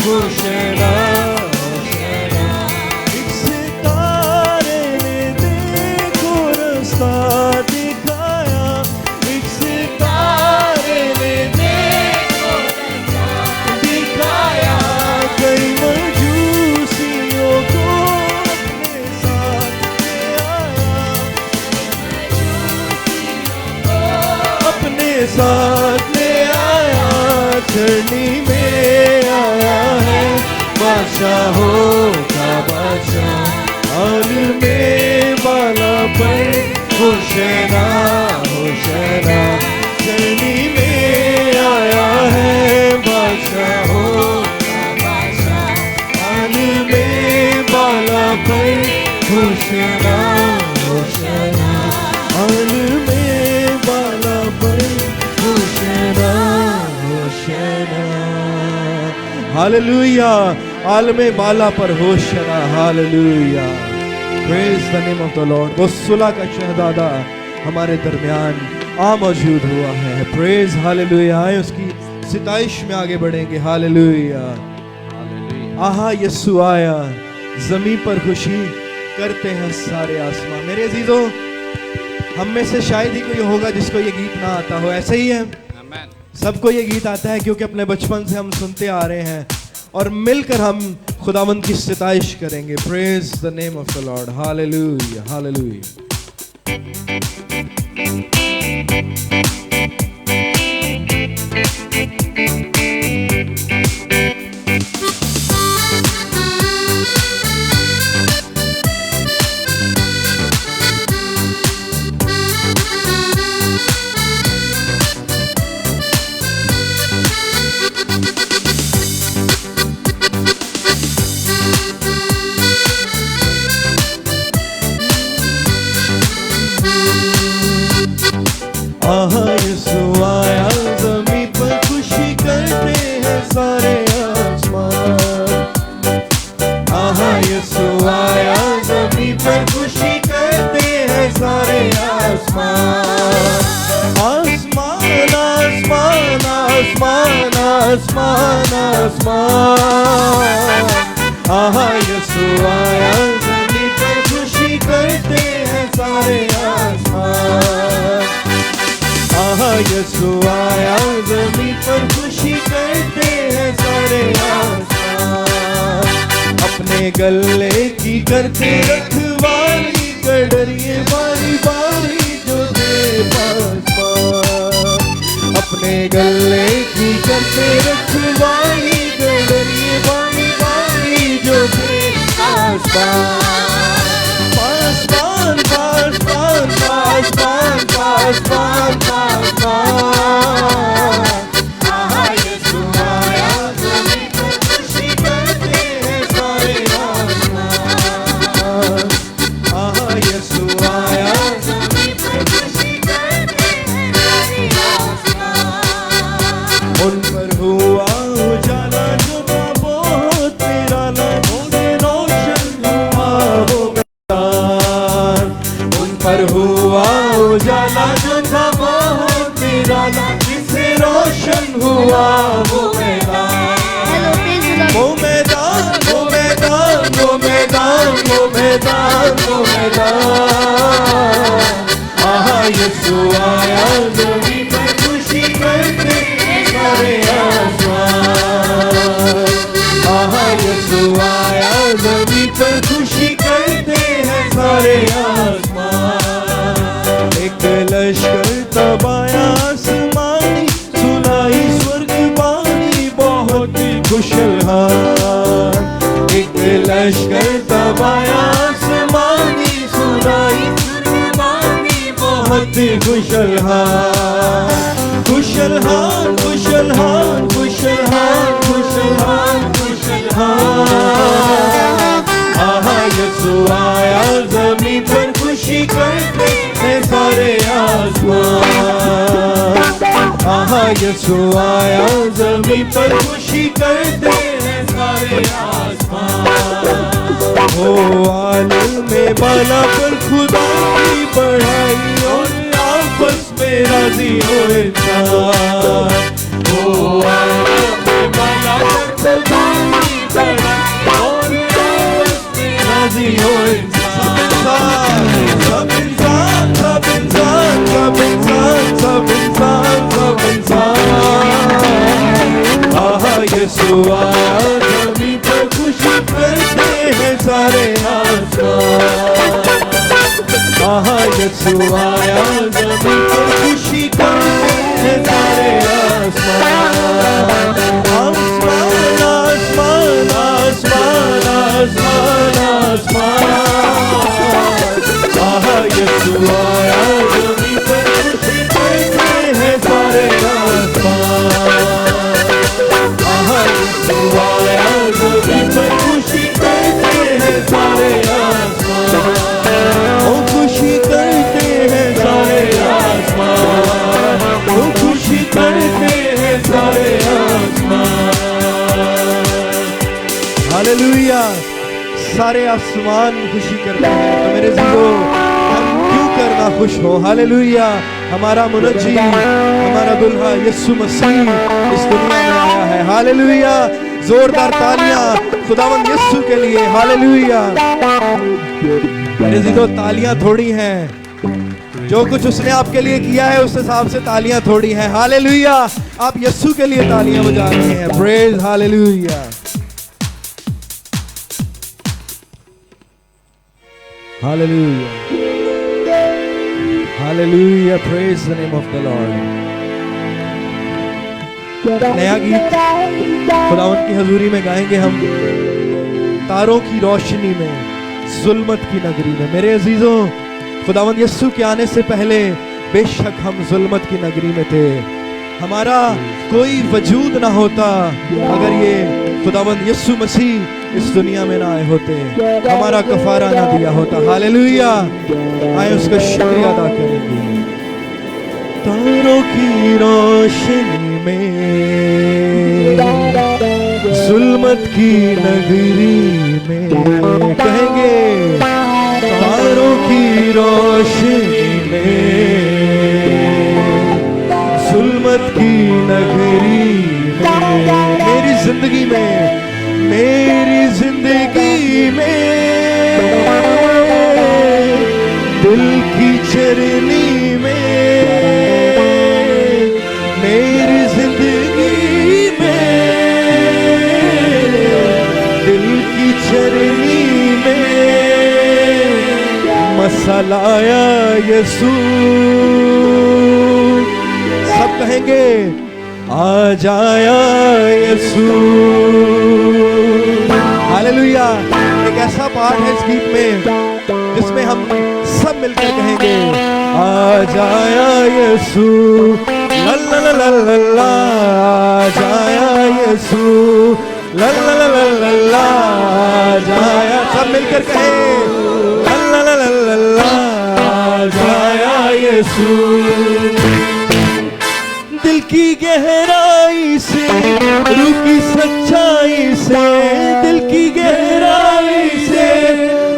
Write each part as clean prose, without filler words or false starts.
Hoshana Hoshana. एक सितारे ने देखो रास्ता दिखाया, एक सितारे ने देखो रास्ता दिखाया। कई मजूसियों को अपने साथ ले आया, अपने साथ ले आया। धरनी में आया है बादशाहों का बादशाह, आलम में बाला पर होशना होशना। धरनी में आया है बादशाहों का बादशाह, आलम में बाला पर होशना होशना। आलम में बाला पर होशना होशना। हालेलुया। आलमे बाला पर होशना। Hallelujah. Praise the name of the Lord. वो सुलह का शहजादा हमारे दरमियान आ मौजूद हुआ है। Praise hallelujah. आए उसकी सिताइश में आगे बढ़ेंगे। हालेलुया। आहा यीशु आया, जमीन पर खुशी करते हैं सारे आसमां। मेरे अजीजों, हम में से शायद ही कोई होगा जिसको ये गीत ना आता हो। ऐसे ही है, सबको ये गीत आता है क्योंकि अपने बचपन से हम सुनते आ रहे हैं और मिलकर हम खुदावंद की सिताइश करेंगे। Praise the name of the Lord. Hallelujah hallelujah. आहा यीशु आया, ज़मीन पर खुशी करते हैं सारे आसमान। आहा यीशु आया, ज़मीन पर खुशी करते हैं सारे आसमान। आसमान आसमान आसमान आसमान आसमान। आहा यीशु आया, ज़मीन पर खुशी करते हैं सारे आसमान। आहा यीशु आया, ज़मीन पर खुशी करते हैं सारे आसमान। अपने गले की करते रखवाली, गडरिए बारी बारी जो दे पासपान। अपने गले की करते रखवाली, गडरिए बारी बारी जो दे पासपान। पासपान पासपान पासपान पासपान पासपान। आहा यीशु आया, ज़मीन पर खुशी करते हैं सारे आसमान। आहा यीशु आया, ज़मीन पर खुशी करते हैं सारे आसमान। उन पर हुआ उजाला जो था बहुत निराला, उनसे रोशन हुआ वो मैदान। उन पर हुआ उजाला जो था बहुत निराला, जिससे रोशन हुआ वो मैदान। वो मैदान वो मैदान वो मैदान वो मैदान वो मैदान। आहा यीशु आया, ज़मीन पर खुशी करते हैं सारे आसमान। आहा यीशु आया, ज़मीन पर खुशी करते हैं सारे आसमान। एक लश्कर तब आया आसमानी, सुनाई स्वर्ग बानी बहुत खुशहाल। एक लश्कर तब आया आसमानी, सुनाई स्वर्ग बानी बहुत खुशहाल। खुशहाल खुशहाल खुशहाल खुशहाल खुशहाल। आहा यीशु आया, ज़मीन पर खुशी करते हैं सारे आसमान। आहा यीशु आया, ज़मीन पर खुशी करते हैं सारे आसमान। हो आलम में बाला पर खुदा की बढ़ाई, और आपस में राजी हो इंसान। हो आलम में बाला पर राजी हो सब इंसान, सब इंसान, सब इंसान, सब इंसान, सब इंसान, सब इंसान। आहा यीशु आया ज़मीं पर खुशी करते हैं सारे आसमान। आहा यीशु आया ज़मीं पर खुशी करते हैं सारे आसमान। आसमान आसमान आसमान आसमान आसमान। आहा यीशु आया ज़मीं पर खुशी करते हैं सारे आसमान। आहा यीशु आया ज़मीं पर खुशी करते हैं सारे आसमान। ओ खुशी करते हैं सारे आसमान, ओ खुशी करते हैं सारे आसमान। हालेलुया। सारे आसमान खुशी करते हैं, तो मेरे ज़िंदो हम क्यों करना खुश हो। हालेलुया। हमारा मुनज्जी, हमारा दुल्हा यीशु मसीह इस दुनिया में आया है। हालेलुया। जोरदार तालियां खुदावंद यीशु के लिए। हालेलुया। मेरे ज़िंदो तालियां थोड़ी हैं, जो कुछ उसने आपके लिए किया है उस हिसाब से तालियां थोड़ी हैं। हालेलुया। आप यीशु के लिए तालियां बजा रहे हैं। Praise hallelujah. Hallelujah hallelujah. Praise the name of the Lord. नया गीत खुदावंद की हजूरी में गाएंगे हम, तारों की रोशनी में जुल्मत की नगरी में। मेरे अजीजों, खुदावंद यीशु के आने से पहले बेशक हम जुल्मत की नगरी में थे। हमारा कोई वजूद ना होता अगर ये खुदावंद यीशु मसीह इस दुनिया में ना आए होते, हमारा कफारा ना दिया होता। हालेलुया। आए उसका शुक्रिया अदा करेंगे। तारों की रोशनी में जुल्मत की नगरी में कहेंगे, तारों की रोशनी में जुल्मत की नगरी में। मेरी जिंदगी में, मेरी जिंदगी में दिल की चरनी में, मेरी जिंदगी में दिल की चरनी में मसलाया यीशु। सब कहेंगे आ जाया यीशु। हालेलुया। एक ऐसा पार्ट है इस गीत में जिसमें हम सब मिलकर कहेंगे आ जाया यीशु। ला ला ला ला ला, आ जाया यीशु। ला ला ला ला ला, आ जाया। सब मिलकर कहें ला ला ला ला ला, आ जाया यीशु। दिल की गहराई से, रूह की सच्चाई से, दिल की गहराई से,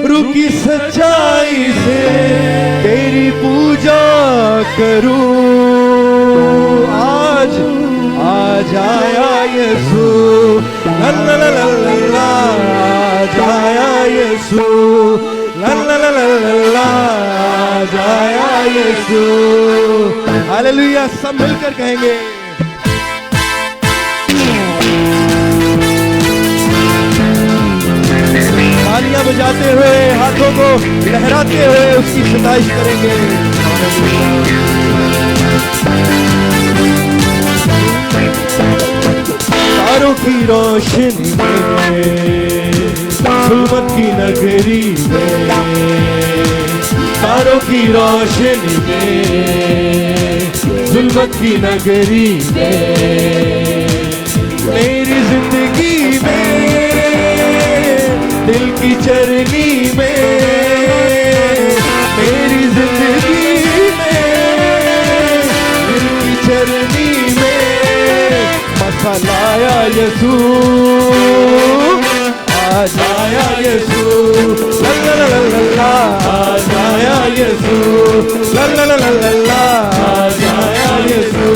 रूह की सच्चाई से तेरी पूजा करूं। आज आ जाया यीशु। ला ला ला ला ला, आ जाया यीशु। ला ला ला ला ला, आ जाया यीशु। हालेलुया। सब मिलकर कहेंगे तालियां बजाते हुए, हाथों को लहराते हुए उसकी सताइश करेंगे। तारों की रोशनी में जुल्मत की नगरी में, तारों की रोशनी में जुल्मत की नगरी में मेरी जिंदगी में दिल की चरनी में, मेरी जिंदगी में दिल की चरनी में मसलाया यीशु। आ जाया यीशु। ला ला ला ला ला, आ जाया यीशु। ला ला ला ला ला, आ जाया Yeshu.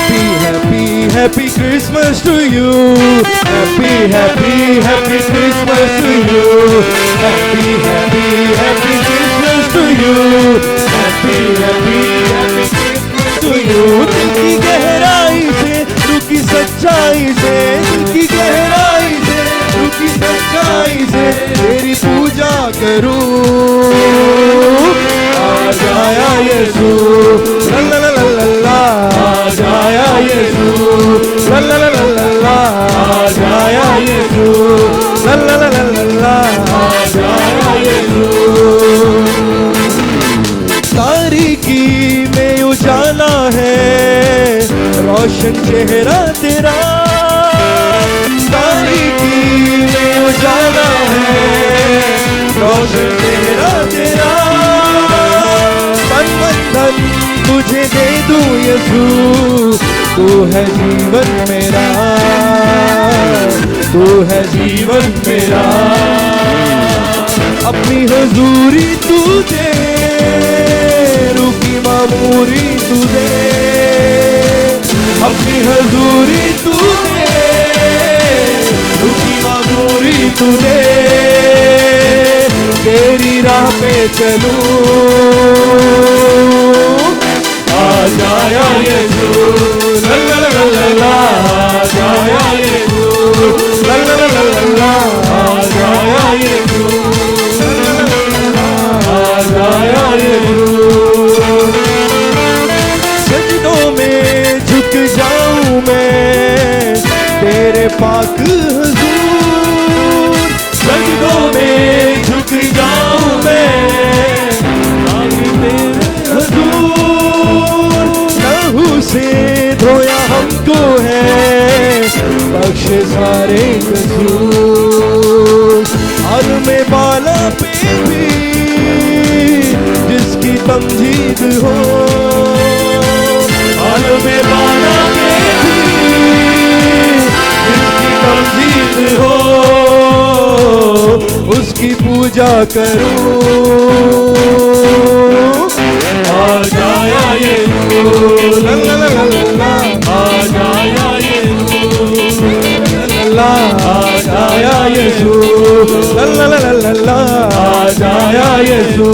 Happy happy happy Christmas to you. Happy, happy, happy Christmas to you. Happy, happy, happy Christmas to you. Happy, happy, happy Christmas to you. दिल की गहराई से, दिल की सच्चाई से, दिल की गहराई से, दिल की सच्चाई से तेरी पूजा करूं। आज आया यीशु, ला ला ला ला ला, आज आया यीशु, ला ला ला ला ला, आज आया यीशु, ला ला ला ला ला, आज आया यीशु। तारीकी में उजाला है, रोशन चेहरा तेरा। तारीकी में उजाला है, रोशन चेहरा तेरा। धन तुझे दे दूं यीशु, तू है जीवन मेरा, तू है जीवन मेरा। अपनी हुजूरी तू दे, रूकी मामूरी तू दे। अपनी हुजूरी तू दे, रूकी मामूरी तू दे। तेरी राह पे चलूं, आज आया यीशु, ला ला ला ला ला, आज आया यीशु, ला ला ला ला ला, आज आया यीशु, ला ला ला ला ला, आज आया यीशु। सजदों में झुक जाऊं मैं तेरे पाक हुजूर। सजदों में झुक जाऊं मैं तेरे हुजूर। लहू से धोया हमको है, बख्श सारे कसूर। और में बाला पे भी जिसकी तमजीद हो, और में बाला पे भी जिसकी तमजीद हो, उसकी पूजा करूं। आज आया यीशु, ला ला ला ला ला, आज आया यीशु, ला आज आया यीशु, ला ला ला ला ला, आज आया यीशु।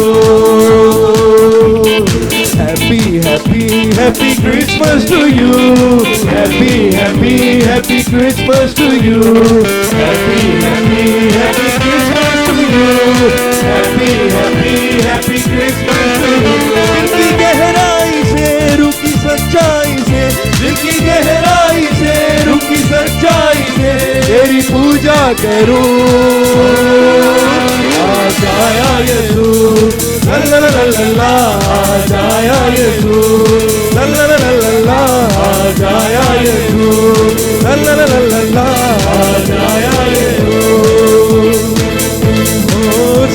Happy, happy, happy Christmas to you. Happy, happy, happy Christmas to you. Happy, happy, happy Christmas to you. Happy, happy, happy Christmas to you. दिल की गहराई से, रूह की सच्चाई से, दिल की गहराई से, रूह की सच्चाई से तेरी पूजा करूं। आज आया यीशु, ला ला ला ला ला, आज आया यीशु, ला ला ला ला ला, आज आया यीशु, ला ला ला ला ला, आज आया यीशु।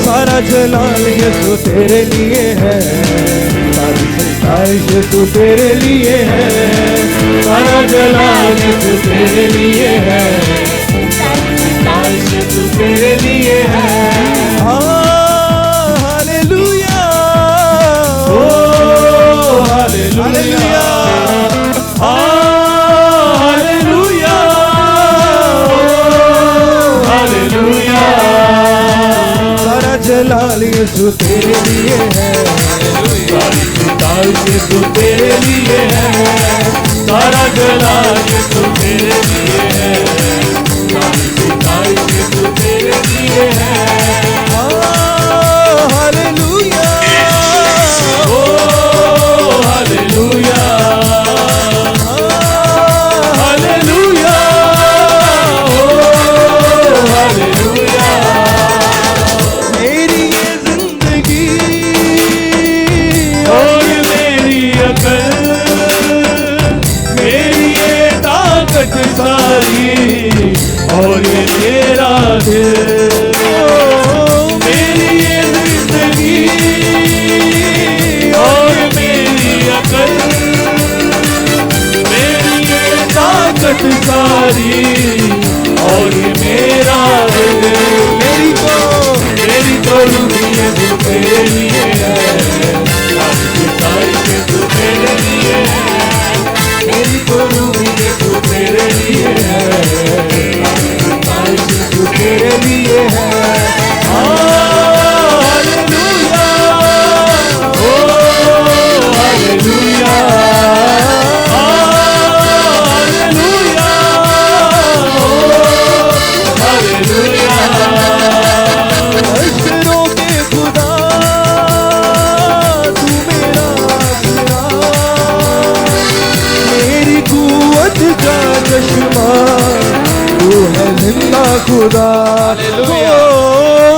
सारा जलाल यीशु तेरे लिए है, सारी सताइश यीशु तेरे लिए है। सारा जलाल यीशु तेरे लिए है, सारी सताइश यीशु तेरे लिए है। हालेलुया, ओ हालेलुया, हालेलुया, हालेलुया। सारा जलाल यीशु तेरे लिए है, सारी सताइश यीशु तेरे लिए है। सारा जलाल यीशु तेरे लिए है, सारी सताइश यीशु तेरे लिए है। हालेलुया, ओ हालेलुया, हालेलुया, ओ हालेलुया। मेरी ये जिंदगी और मेरी अकल, मेरी ये ताकत सारी और ये तेरा दिल। मेरी ये जिंदगी और मेरी अकल, मेरी ये ताकत सारी और ये मेरा दिल। मेरी तो रूहियत तेरे लिए है, सारी सताइश तू तेरे लिए है। मेरी तो रूहियत तेरे लिए खुदा, ओ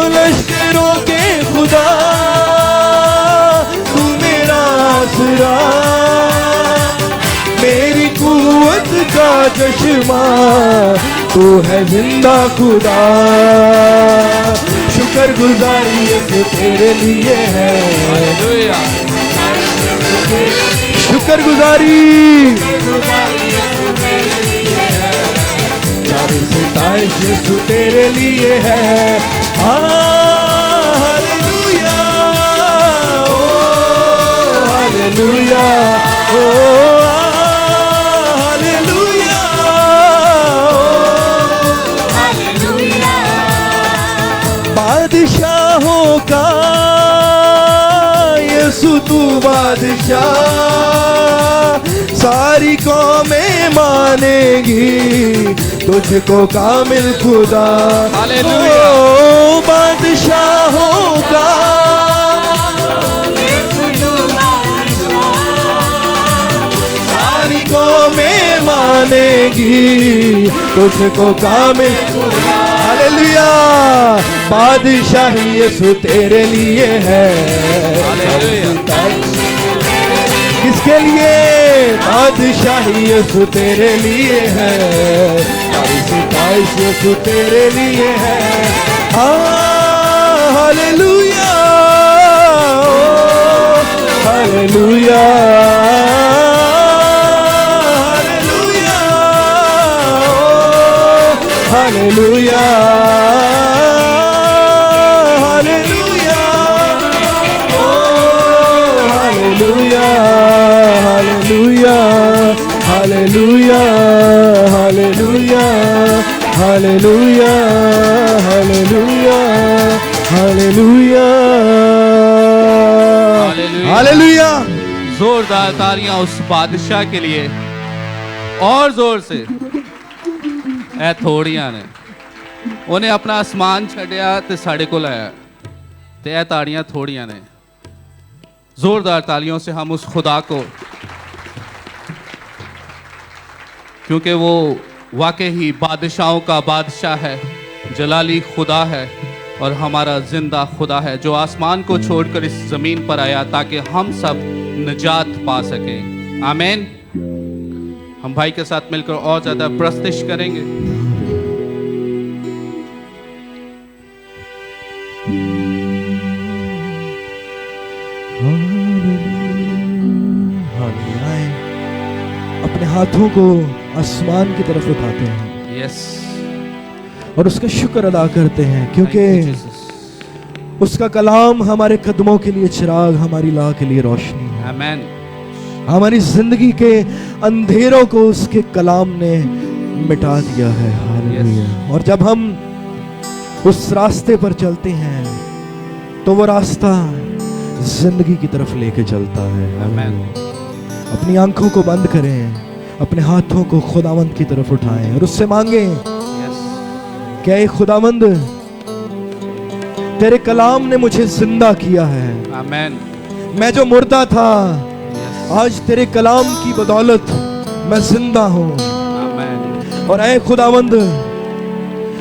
लश्करों के खुदा, तू मेरा आसरा, मेरी कुव्वत का चश्मा, तू है जिंदा खुदा। शुक्र गुजारी ये तेरे लिए है, शुक्र गुजारी सारी सिताइश यीशु तेरे लिए है। हालेलुया, ओ हालेलुया, ओ हालेलुया, हालेलुया। बादशाहों का यीशु तू बादशाह, सारी कौमें मानेगी तुझको कामिल खुदा। हालेलुया, ओ बादशाहों का सारी कौमें मानेगी तुझको कामिल। हालेलुया, बादशाही यीशु तेरे लिए है। किसके लिए? बादशाही यीशु तेरे लिए है, सारी सिताइश यीशु तेरे लिए है। Hallelujah, hallelujah, hallelujah, hallelujah, hallelujah, hallelujah, hallelujah, hallelujah, hallelujah, hallelujah, hallelujah, hallelujah. जोरदार तालियां उस बादशाह के लिए, और जोर से। ऐ थोड़ियां ने उन्हें अपना आसमान छड़िया ते साढ़े को लाया, ते ऐ ताड़ियां थोड़ियां ने। जोरदार तालियों से हम उस खुदा को, क्योंकि वो वाकई ही बादशाहों का बादशाह है, जलाली खुदा है और हमारा जिंदा खुदा है, जो आसमान को छोड़कर इस जमीन पर आया ताकि हम सब निजात पा सकें। आमीन। हम भाई के साथ मिलकर और ज्यादा प्रस्तुत करेंगे। अपने हाथों को आसमान की तरफ उठाते हैं, यस, और उसका शुक्र अदा करते हैं, क्योंकि उसका कलाम हमारे कदमों के लिए चिराग, हमारी राह के लिए रोशनी है। आमीन। हमारी जिंदगी के अंधेरों को उसके कलाम ने मिटा दिया है। हालेलुया। और जब हम उस रास्ते पर चलते हैं तो वो रास्ता जिंदगी की तरफ लेके चलता है। आमीन। अपनी आंखों को बंद करें, अपने हाथों को खुदावंद की तरफ उठाएं और उससे मांगें, क्या ये खुदावंद तेरे कलाम ने मुझे जिंदा किया है। आमीन। मैं जो मुर्दा था, आज तेरे कलाम की बदौलत मैं जिंदा हूं। आमीन। और ऐ खुदावंद,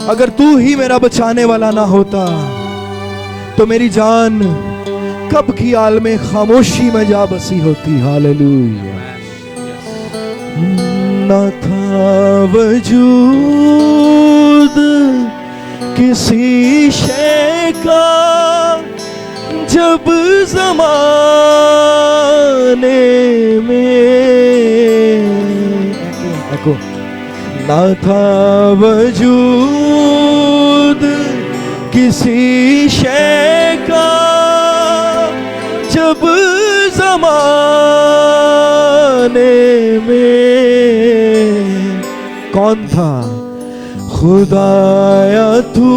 अगर तू ही मेरा बचाने वाला ना होता तो मेरी जान कब की आलमे खामोशी में जा बसी होती। हालेलुया। ना था वजूद किसी शय का जब ज़माने में, ना था वजूद किसी शय का जब ज़माने में, कौन था? खुदाया तू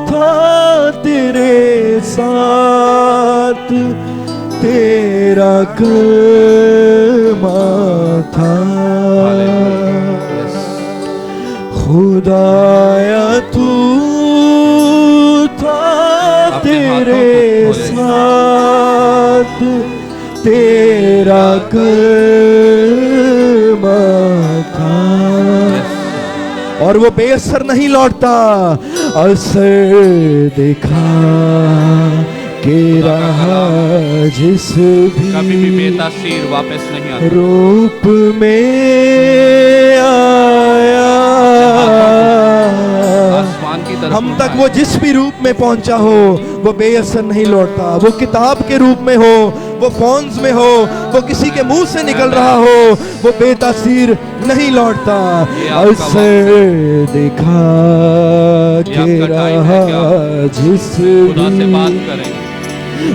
था, तेरे साथ तेरा कलमा था। खुदाया तू था, तेरे साथ तेरा कलमा था। और वो बेअसर नहीं लौटता। असर दिखा के रहा जिस कभी भी भी बेतासीर वापस नहीं आता। रूप में आया, आसमान की तरफ हम तक वो जिस भी रूप में पहुंचा हो वो बेअसर नहीं लौटता। वो किताब के रूप में हो, वो फोन्स में हो, वो किसी के मुंह से निकल रहा हो, वो बेतासीर नहीं लौटता। असर दिखा के रहा जिस खुदा से बात करें।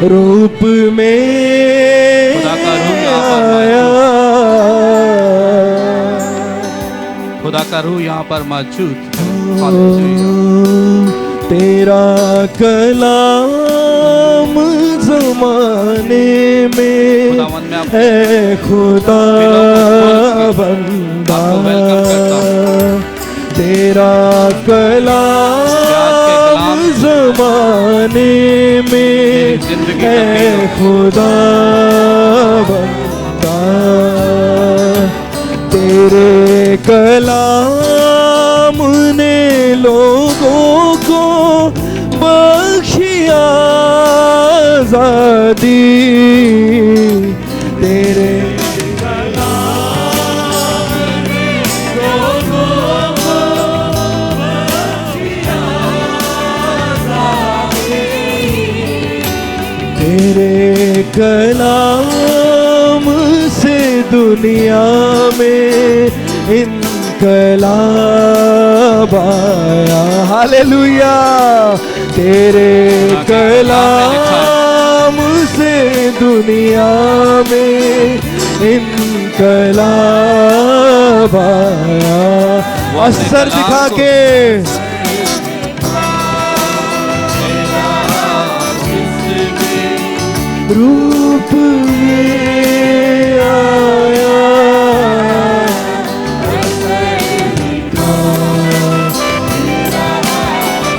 रूप में खुदा का रूह यहाँ पर आया। खुदा का रूह यहाँ पर मौजूद है। हालेलुया। तेरा कलाम ज़माने में खुदावंद में आप है खुदा बंदा। आपको वेलकम करता हूं। तेरा कलाम ज़माने में जिंदगी है खुदा बंदा। तेरे कलाम ने लोगों को बख्शी आज़ादी। तेरे तेरे कलाम से दुनिया में इनकलाब आया। हालेलुया। तेरे कलाम से दुनिया में इनकलाब आया। असर दिखा के रूप में आया।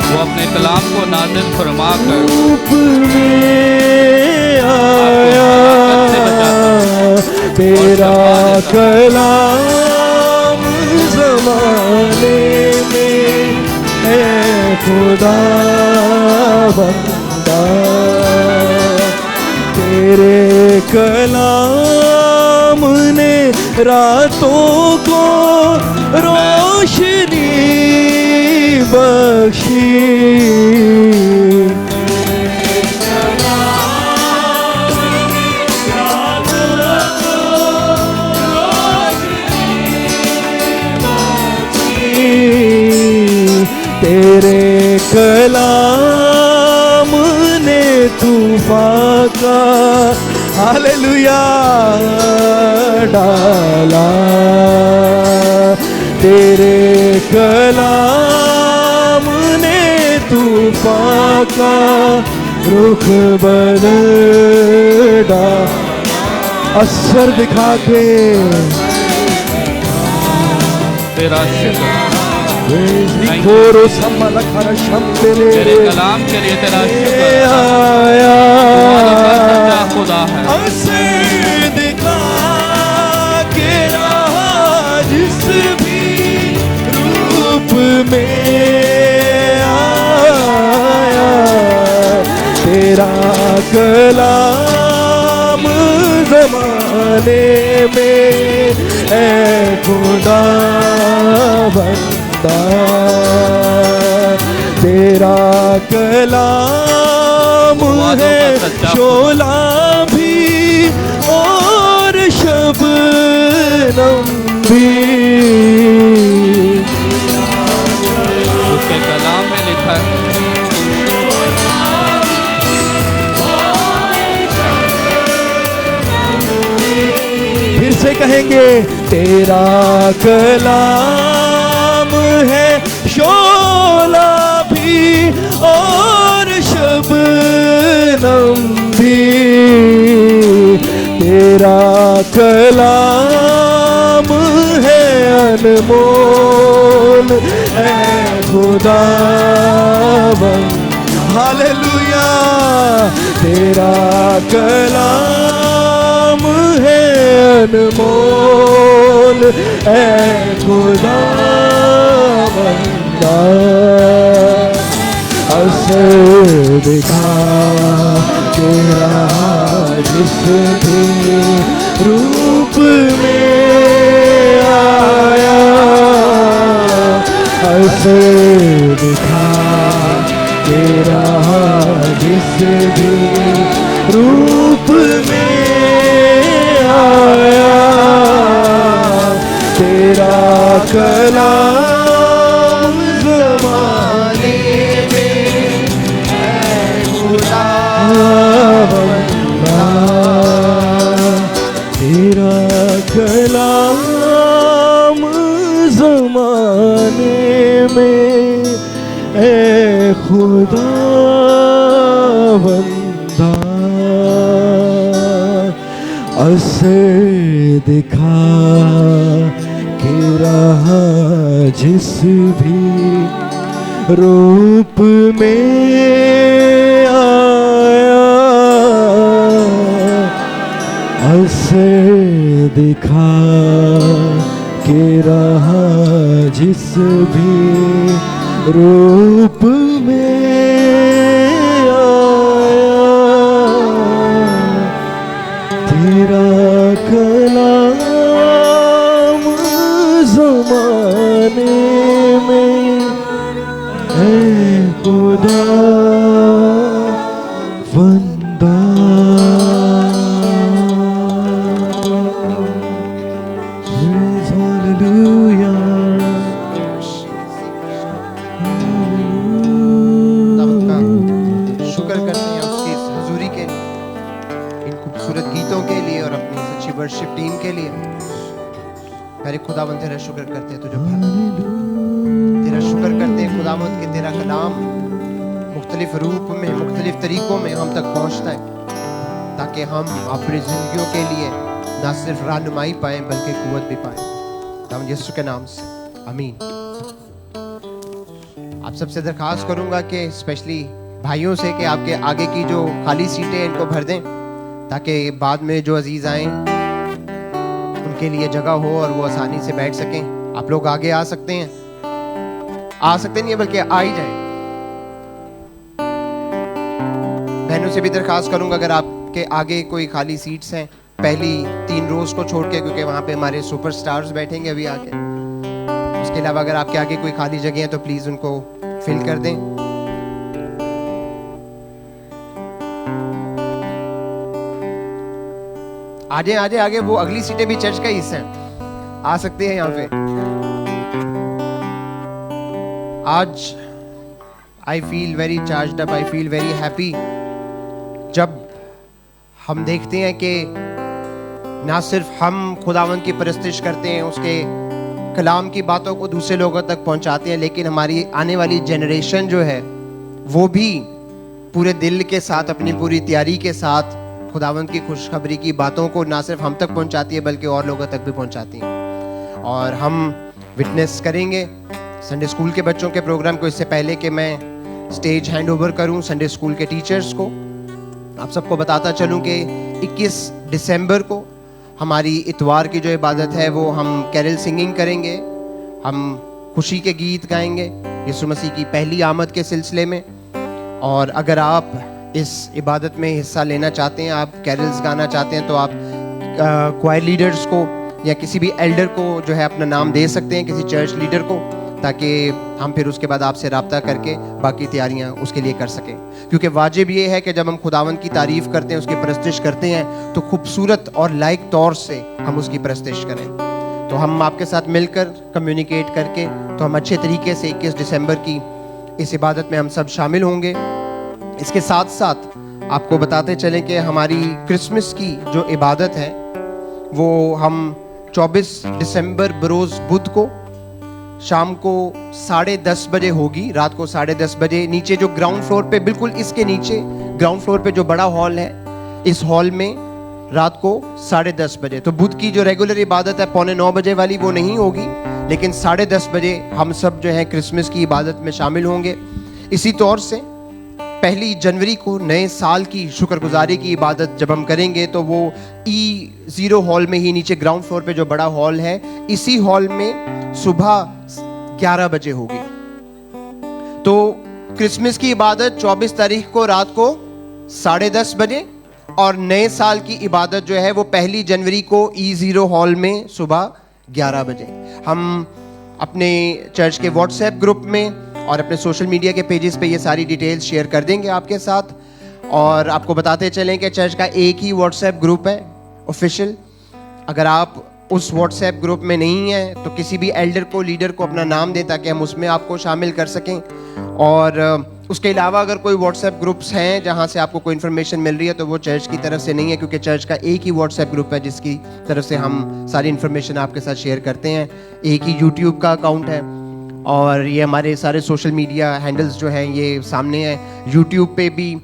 वो अपने कलाम को नाज़िल फरमा कर रूप में आया। तेरा कलाम ज़माने में है खुदा बंदा। तेरे कलाम ने रातों को रोशनी बख्शी। तेरे कलाम ने तूफान का हालेलुया डाला। तेरे कलाम ने तूफान का रुख बदल डाला। असर दिखा के तेरा शुक्र। खोरो सम्मल खर शम्बेले तेरे कलाम के लिए तेरा शुक्र। आया। सच्चा खुदा है। असर दिखा के रहा जिस भी रूप में आया। तेरा कलाम ज़माने में है खुदा बंदा। तेरा कलाम है शोला भी और शबनम भी। उसके कलाम में लिखा है फिर से कहेंगे तेरा कलाम है शोला भी और शबनम भी। तेरा कलाम है अनमोल है खुदा हालेलुया। तेरा कलाम है अनमोल है खुदा खुदा असर दिखा के रहा जिस भी रूप में आया, असर दिखा के रहा जिस भी रूप में आया, तेरा कलाम ज़माने में है खुदा बंदा, तेरा कलाम ज़माने में है खुदा बंदा, असर दिखा के रहा जिस भी रूप में आया, असर दिखा के रहा जिस भी रूप में आया, तेरा कलाम ज़माने में है खुदा बंदा। वर्शिप टीम के लिए मेरे खुदावंद तेरा शुक्र करते हैं, तुझे तेरा शुक्र करते हैं खुदावंद कि तेरा कलाम मुख्तलिफ रूप में मुख्तलिफ तरीकों में हम तक पहुंचता है, ताकि हम अपनी जिंदगियों के लिए ना सिर्फ रहनुमाई पाएं बल्कि कुव्वत भी पाएं। हम यीशु के नाम से आमीन। आप सबसे दरख्वास्त करूंगा कि स्पेशली भाइयों से कि आपके आगे की जो खाली सीटें इनको भर दें, ताकि बाद में जो अजीज आएं उनके लिए जगह हो और वो आसानी से बैठ सकें। आप लोग आगे आ सकते हैं, आ सकते नहीं है बल्कि आ ही जाएं। बहनों से भी दरख्वास्त करूंगा अगर आपके आगे कोई खाली सीट्स हैं पहली 3 रोज को छोड़ के, क्योंकि वहां पे हमारे सुपरस्टार्स बैठेंगे अभी आके। उसके अलावा अगर आपके आगे कोई खाली जगह है तो प्लीज उनको फिल कर दें। आजे आजे आगे, वो अगली सीटें भी चर्च का हिस्सा हैं, आ सकते हैं यहाँ पे। आज I feel very charged up, I feel very happy जब हम देखते हैं कि ना सिर्फ हम खुदावंद की परस्तिश करते हैं, उसके कलाम की बातों को दूसरे लोगों तक पहुंचाते हैं, लेकिन हमारी आने वाली जनरेशन जो है वो भी पूरे दिल के साथ, अपनी पूरी तैयारी के साथ खुदावंद की खुशखबरी की बातों को ना सिर्फ हम तक पहुंचाती है बल्कि और लोगों तक भी पहुंचाती है। और हम विटनेस करेंगे संडे स्कूल के बच्चों के प्रोग्राम को। इससे पहले कि मैं स्टेज हैंड ओवर करूं संडे स्कूल के टीचर्स को, आप सबको बताता चलूं कि 21 दिसंबर को हमारी इतवार की जो इबादत है वो हम कैरल सिंगिंग करेंगे। हम खुशी के गीत गाएंगे यीशु मसीह की पहली आमद के सिलसिले में। और अगर आप इस इबादत में हिस्सा लेना चाहते हैं, आप कैरल्स गाना चाहते हैं, तो आप क्वायर लीडर्स को या किसी भी एल्डर को जो है अपना नाम दे सकते हैं, किसी चर्च लीडर को, ताकि हम फिर उसके बाद आपसे रब्ता करके बाकी तैयारियां उसके लिए कर सकें। क्योंकि वाजिब ये है कि जब हम खुदावंद की तारीफ करते हैं, उसकी परस्तिश करते हैं, तो खूबसूरत और लायक तौर से हम उसकी परस्तिश करें। तो हम आपके साथ मिलकर कम्युनिकेट करके तो हम अच्छे तरीके से 21 दिसंबर की इस इबादत में हम सब शामिल होंगे। इसके साथ साथ आपको बताते चलें कि हमारी क्रिसमस की जो इबादत है वो हम 24 दिसंबर बरोज़ बुध को शाम को 10:30 बजे होगी, रात को 10:30 बजे। नीचे जो ग्राउंड फ्लोर पे, बिल्कुल इसके नीचे ग्राउंड फ्लोर पे जो बड़ा हॉल है, इस हॉल में रात को 10:30 बजे। तो बुध की जो रेगुलर इबादत है 8:45 बजे वाली, वो नहीं होगी, लेकिन 10:30 बजे हम सब जो है क्रिसमस की इबादत में शामिल होंगे। इसी तौर से 1 जनवरी को नए साल की शुक्रगुजारी की इबादत जब हम करेंगे तो वो E0 हॉल में ही, नीचे ग्राउंड फ्लोर पे जो बड़ा हॉल है, इसी हॉल में सुबह 11 बजे होगी। तो क्रिसमस की इबादत 24 तारीख को रात को 10:30 बजे, और नए साल की इबादत जो है वो 1 जनवरी को E0 हॉल में सुबह 11 बजे। हम अपने चर्च के व्हाट्सएप ग्रुप में और अपने सोशल मीडिया के पेजेस पे ये सारी डिटेल्स शेयर कर देंगे आपके साथ। और आपको बताते चलें कि चर्च का एक ही व्हाट्सएप ग्रुप है ऑफिशियल। अगर आप उस व्हाट्सएप ग्रुप में नहीं हैं तो किसी भी एल्डर को, लीडर को अपना नाम दें ताकि हम उसमें आपको शामिल कर सकें। और उसके अलावा अगर कोई व्हाट्सएप ग्रुप्स हैं जहां से आपको कोई इन्फॉर्मेशन मिल रही है तो वो चर्च की तरफ से नहीं है, क्योंकि चर्च का एक ही व्हाट्सएप ग्रुप है जिसकी तरफ से हम सारी इन्फॉर्मेशन आपके साथ शेयर करते हैं। एक ही यूट्यूब का अकाउंट है और ये हमारे सारे सोशल मीडिया हैंडल्स जो हैं ये सामने हैं, यूट्यूब पे भी,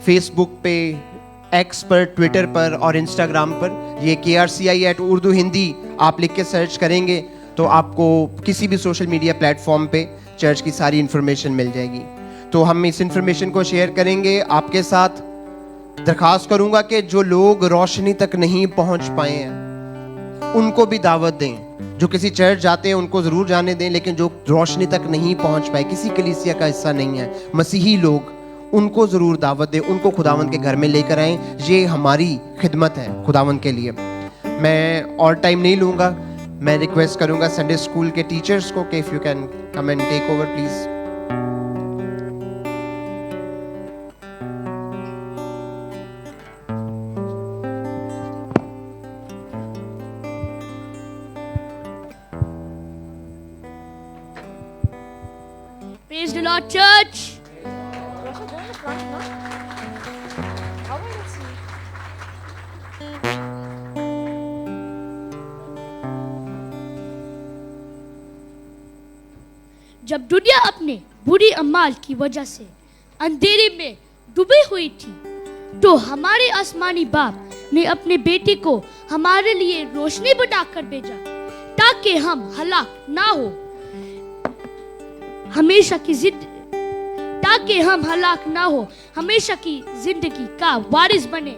फेसबुक पे, एक्स पर, ट्विटर पर और इंस्टाग्राम पर। ये KRCI@Urdu हिंदी आप लिख के सर्च करेंगे तो आपको किसी भी सोशल मीडिया प्लेटफॉर्म पे चर्च की सारी इन्फॉर्मेशन मिल जाएगी। तो हम इस इन्फॉर्मेशन को शेयर करेंगे आपके साथ। दरख्वास्त करूंगा कि जो लोग रोशनी तक नहीं पहुंच पाए हैं उनको भी दावत दें। जो किसी चर्च जाते हैं उनको ज़रूर जाने दें, लेकिन जो रोशनी तक नहीं पहुंच पाए, किसी कलीसिया का हिस्सा नहीं है, मसीही लोग, उनको ज़रूर दावत दें, उनको खुदावंद के घर में लेकर आएं। ये हमारी खिदमत है खुदावंद के लिए। मैं और टाइम नहीं लूँगा, मैं रिक्वेस्ट करूँगा संडे स्कूल के टीचर्स को कि if you can come and take over please. Praise the Lord, church. जब दुनिया अपने बुरी अमाल की वजह से अंधेरे में डूबी हुई थी, तो हमारे आसमानी बाप ने अपने बेटे को हमारे लिए रोशनी बनाकर भेजा ताकि हम हलाक ना हो, हमेशा की जिंदगी का वारिस बने।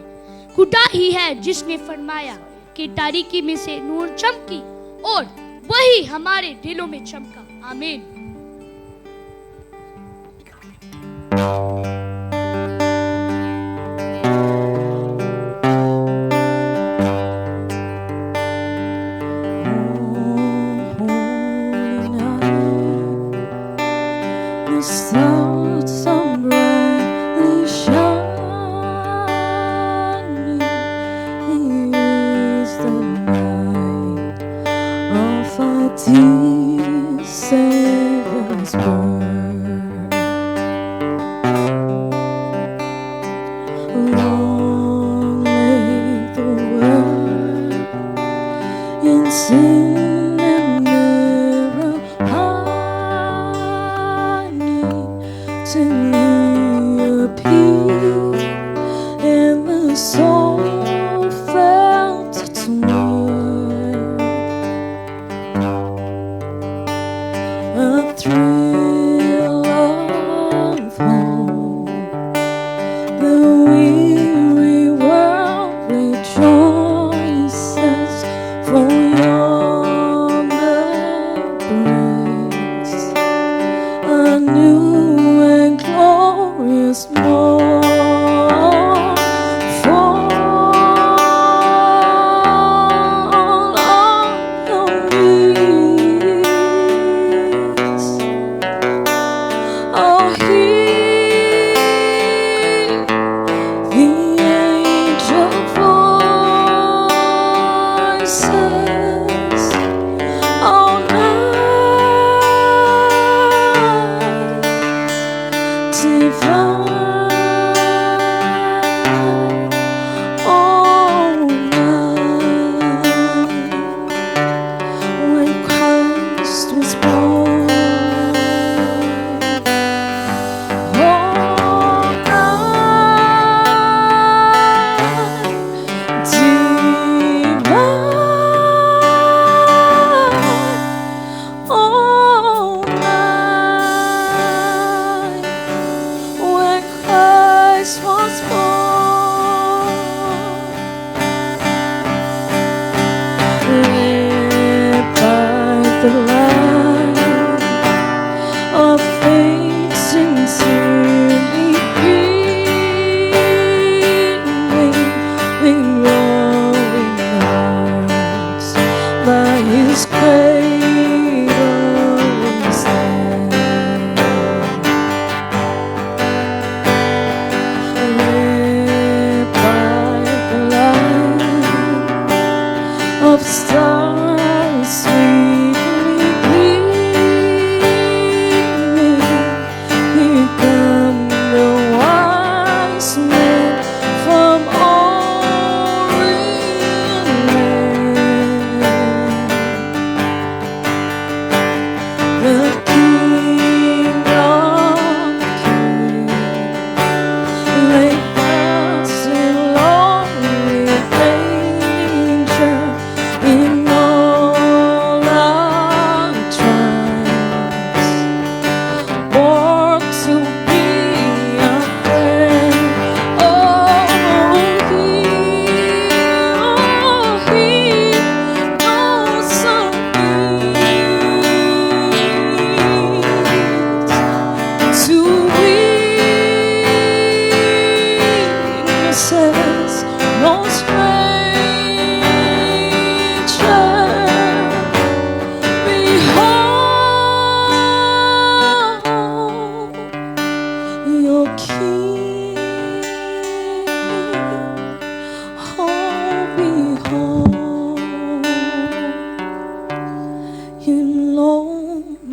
खुदा ही है जिसने फरमाया कि तारीकी में से नूर चमकी और वही हमारे दिलों में चमका। आमीन।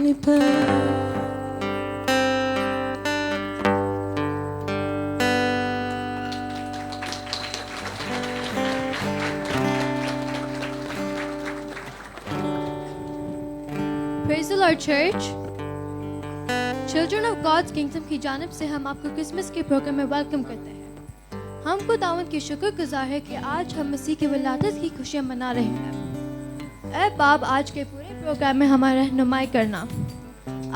अपने पर। Praise the Lord, church. Children of God's Kingdom की जानिब से हम आपको क्रिसमस के प्रोग्राम में वेलकम करते हैं। हम खुदावंद की शुक्रगुजार है कि आज हम मसीह की विलादत की खुशियाँ मना रहे हैं। ऐ बाप, आज के पूरे प्रोग्राम में हमारा रहनुमाई करना।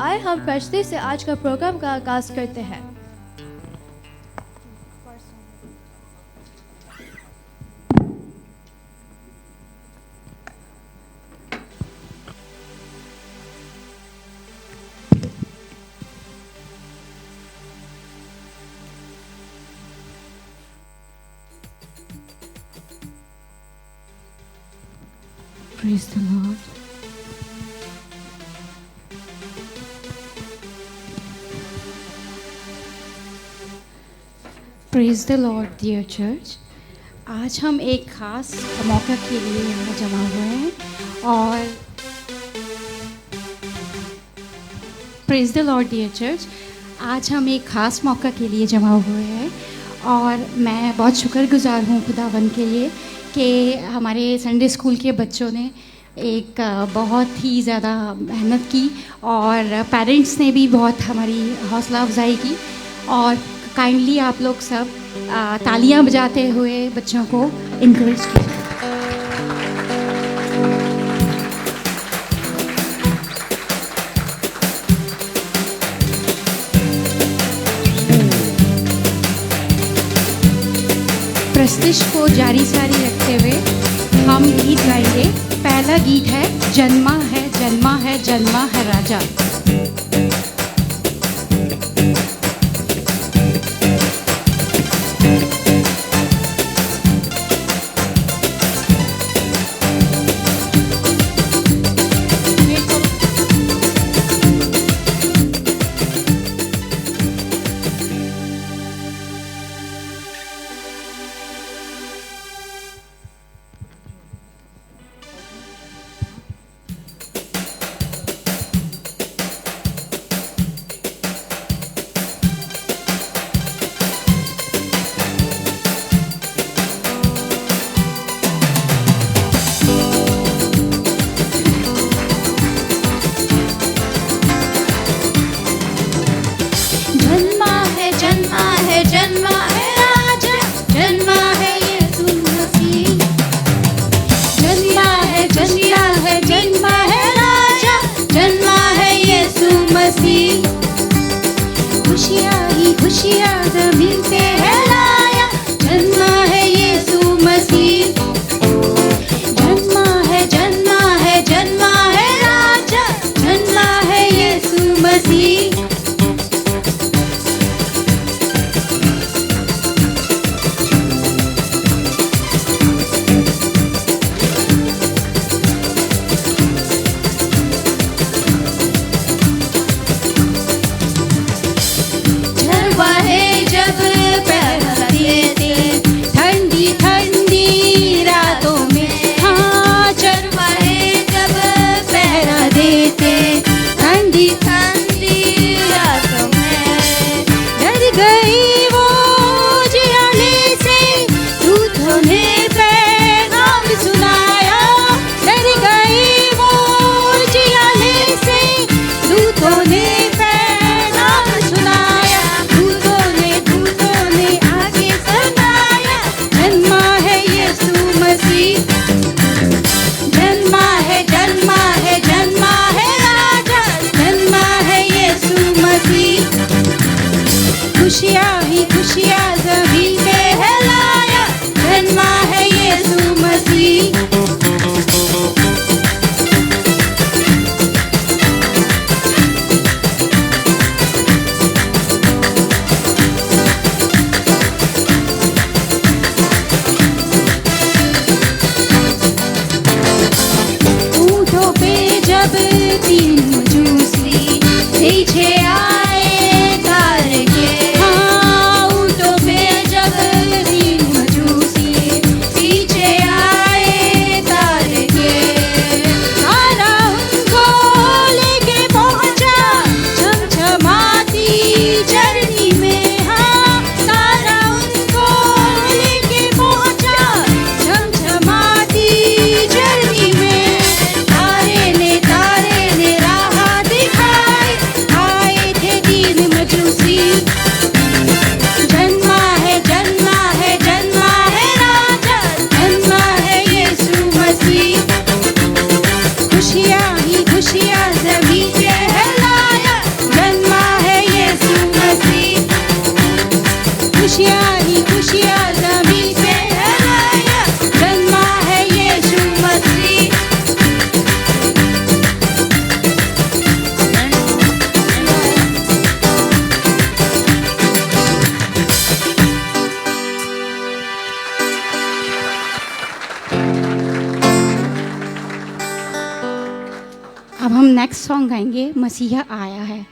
आए हम फरिश्ते से आज का प्रोग्राम का आगाज करते हैं। Praise the Lord. Praise the Lord, dear church. आज हम एक खास मौका के लिए यहाँ जमा हुए हैं और Praise the Lord, dear church. आज हम एक खास मौका के लिए जमा हुए हैं और मैं बहुत शुक्रगुजार हूँ खुदावंद के लिए कि हमारे संडे स्कूल के बच्चों ने एक बहुत ही ज़्यादा मेहनत की और पेरेंट्स ने भी बहुत हमारी हौसला अफजाई की और काइंडली आप लोग सब तालियां बजाते हुए बच्चों को इनकरेज किया। प्रस्तिश को जारी सारी रखते हुए हम गीत गाएंगे। पहला गीत है जन्मा है जन्मा है जन्मा है राजा। खुशियाँ ज़मीन पे है लाया, जन्मा है यीशु मसीह। जन्मा है जन्मा है जन्मा है राजा, जन्मा है यीशु मसीह। खुशियाँ ही खुशियाँ ज़मीन पे है लाया, जन्मा है यीशु मसीह। ऊँटों पे जब तीन मजूसी पीछे आए तार के, नेक्स्ट सॉन्ग गाएंगे, मसीहा आया है।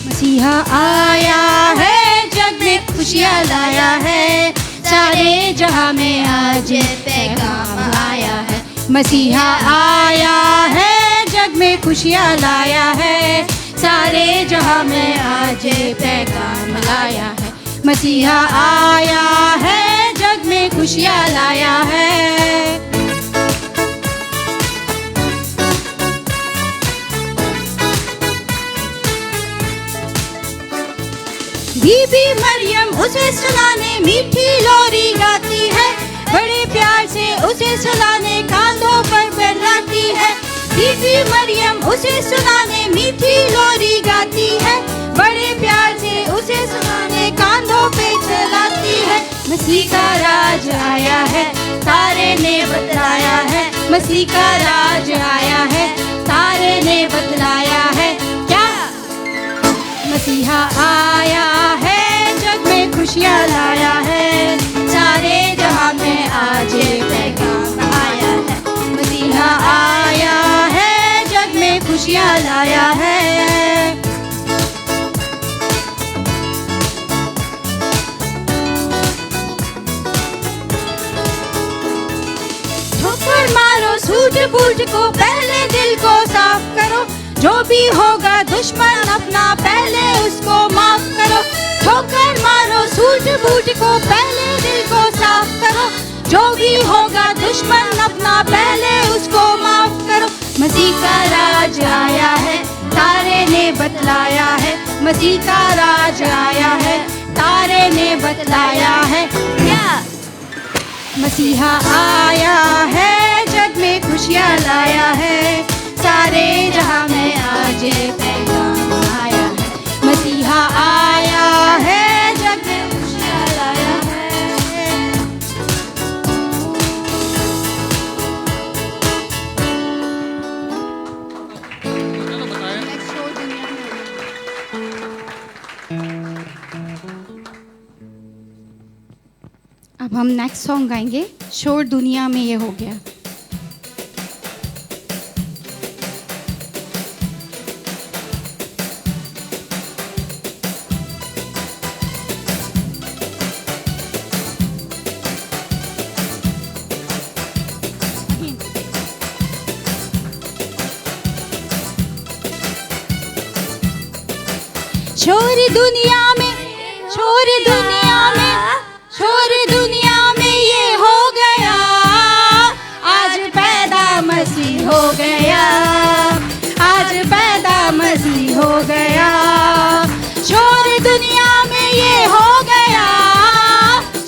मसीहा आया है, जग में खुशियाँ लाया है, सारे जहां में आज पैगाम आया है। मसीहा आया है, जग में खुशियाँ लाया है, सारे जहां में आज पैगाम लाया है। मसीहा आया है, जग में खुशियाँ लाया है। बीबी मरियम उसे सुलाने मीठी लोरी गाती है, बड़े प्यार से उसे सुलाने कांधों पर बैठाती है। बीबी मरियम उसे सुलाने मीठी लोरी गाती है, बड़े प्यार से उसे सुलाने कांधों पे चलाती है। मसीह का राज आया है, तारे ने बतलाया है। मसीह का राज आया है, तारे ने बतलाया है। क्या मसीहा आया है, जग में खुशियाँ लाया है, सारे जहां में आज पैगाम आया है। मसीहा आया है, जग में खुशियाँ लाया है। ठोकर मारो सूझबूझ को, पहले दिल को साफ करो, जो भी होगा दुश्मन अपना पहले उसको माफ करो। ठोकर मारो सूझबूझ को, पहले दिल को साफ करो, जो भी होगा दुश्मन अपना पहले उसको माफ करो। मसीह का राज आया है, तारे ने बतलाया है। मसीह का राज आया है, तारे ने बतलाया है। क्या मसीहा आया है, जग में खुशियाँ लाया है, सारे जहां में आज पैगाम आया है। मसीहा आया है, जग में खुशियाँ लाया है। अब हम नेक्स्ट सॉन्ग गाएंगे, शोर दुनिया में ये हो गया। शोर दुनिया में, शोर दुनिया में, शोर दुनिया में ये हो गया, आज पैदा मसीह हो गया, आज पैदा मसीह हो गया। शोर दुनिया में ये हो गया,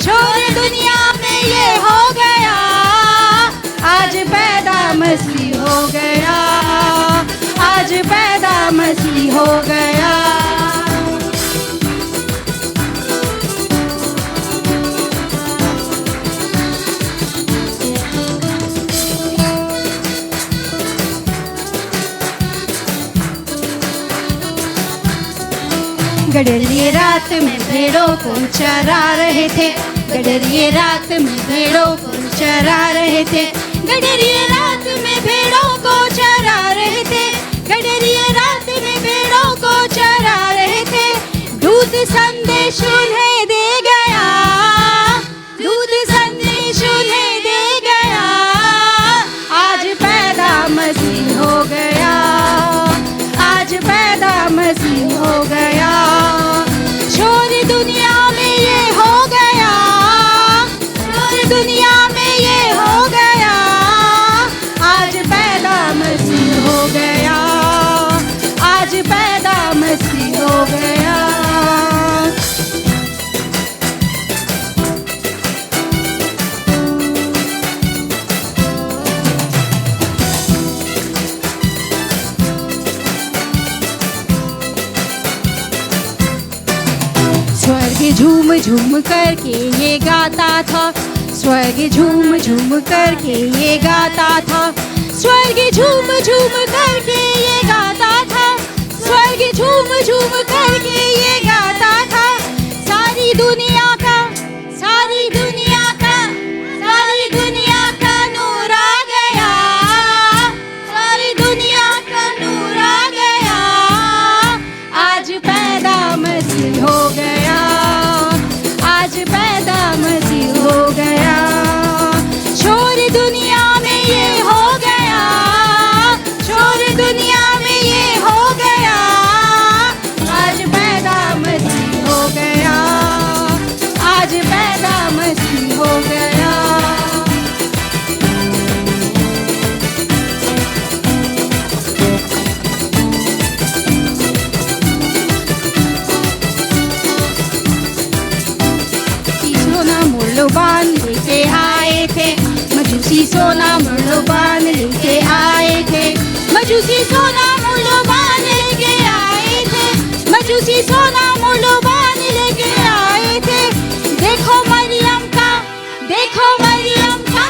शोर दुनिया में ये हो गया, आज पैदा मसीह हो गया, आज पैदा मसीह हो गया। गडरिए रात में भेड़ों को चरा रहे थे, गडरिए रात में भेड़ों को चरा रहे थे, गडरिए रात में भेड़ों को चरा रहे थे, गडरिए रात में भेड़ों को चरा रहे थे। दूत संदेश उन्हें दे गया, दूत संदेश उन्हें दे गया, आज पैदा मसीह हो गया, आज पैदा मसीह हो गया। शोर दुनिया में ये हो गया, शोर दुनिया में ये हो गया, आज पैदा मसीह हो गया, आज पैदा मसीह हो गया। झूम झूम करके ये गाता था, स्वर्ग झूम झूम करके ये गाता था, स्वर्ग झूम झूम करके ये गाता था, स्वर्ग झूम झूम करके ये गाता था। सारी दुनिया का, सारी दुनिया का, सारी दुनिया का नूर आ गया, सारी दुनिया का नूर आ गया, आज पैदा मसीह हो गया, आज पैदा मसीह हो गया। शोर दुनिया में ये हो गया, शोर दुनिया में ये हो गया, आज पैदा मसीह हो गया, आज पैदा मसीह हो गया। सोना मूल्यवान लेके आए थे, मजूसी सोना मूल्यवान लेके आए थे, मजूसी सोना मूल्यवान लेके आए थे, मजूसी सोना मूल्यवान लेके आए थे। देखो मरियम का, देखो मरियम का,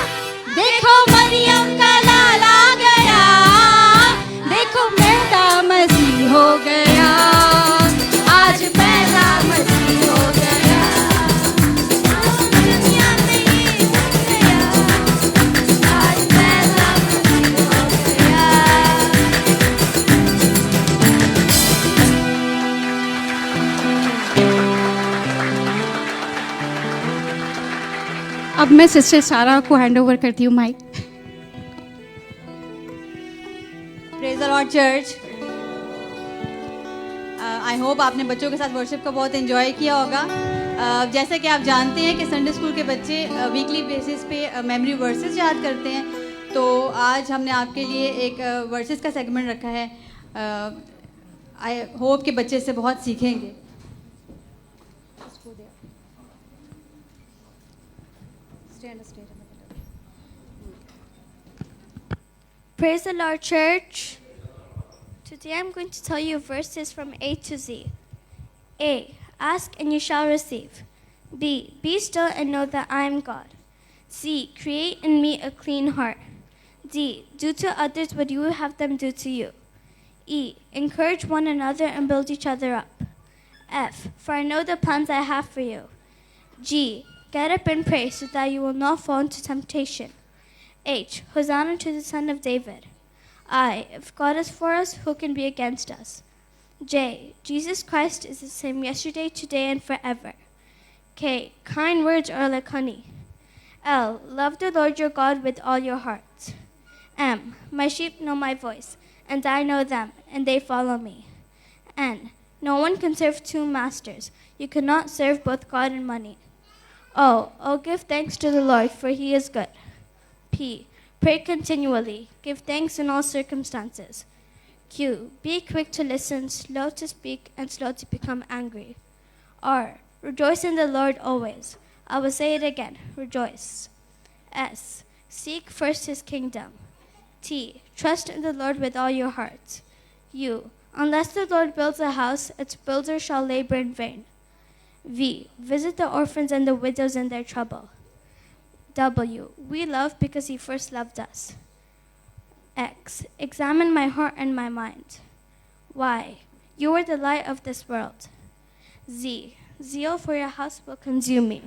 देखो मरियम का लाल आ गया, देखो पैदा मसीह हो गया, आज पैदा मसीह हो गया, दुनिया में ये हो गया, आज पैदा मसीह हो गया। अब मैं सिस्टर सारा को हैंड ओवर करती हूँ mic. Praise the Lord church. I hope आपने बच्चों के साथ वर्शिप को बहुत एंजॉय किया होगा। जैसे कि आप जानते हैं कि संडे स्कूल के बच्चे वीकली बेसिस पे मेमोरी वर्सेस याद करते हैं, तो आज हमने आपके लिए एक वर्सेस का सेगमेंट रखा है। आई होप कि बच्चे से बहुत सीखेंगे। Praise the Lord, church. Today I'm going to tell you verses from A to Z. A. Ask and you shall receive. B. Be still and know that I am God. C. Create in me a clean heart. D. Do to others what you would have them do to you. E. Encourage one another and build each other up. F. For I know the plans I have for you. G. Get up and pray so that you will not fall into temptation. H. Hosanna to the Son of David. I. If God is for us, who can be against us? J. Jesus Christ is the same yesterday, today, and forever. K. Kind words are like honey. L. Love the Lord your God with all your heart. M. My sheep know my voice, and I know them, and they follow me. N. No one can serve two masters. You cannot serve both God and money. O. Oh, give thanks to the Lord, for he is good. P. Pray continually. Give thanks in all circumstances. Q. Be quick to listen, slow to speak, and slow to become angry. R. Rejoice in the Lord always. I will say it again. Rejoice. S. Seek first his kingdom. T. Trust in the Lord with all your heart. U. Unless the Lord builds a house, its builder shall labor in vain. V. Visit the orphans and the widows in their trouble. W. We love because he first loved us. X. Examine my heart and my mind. Y. You are the light of this world. Z. Zeal for your house will consume me.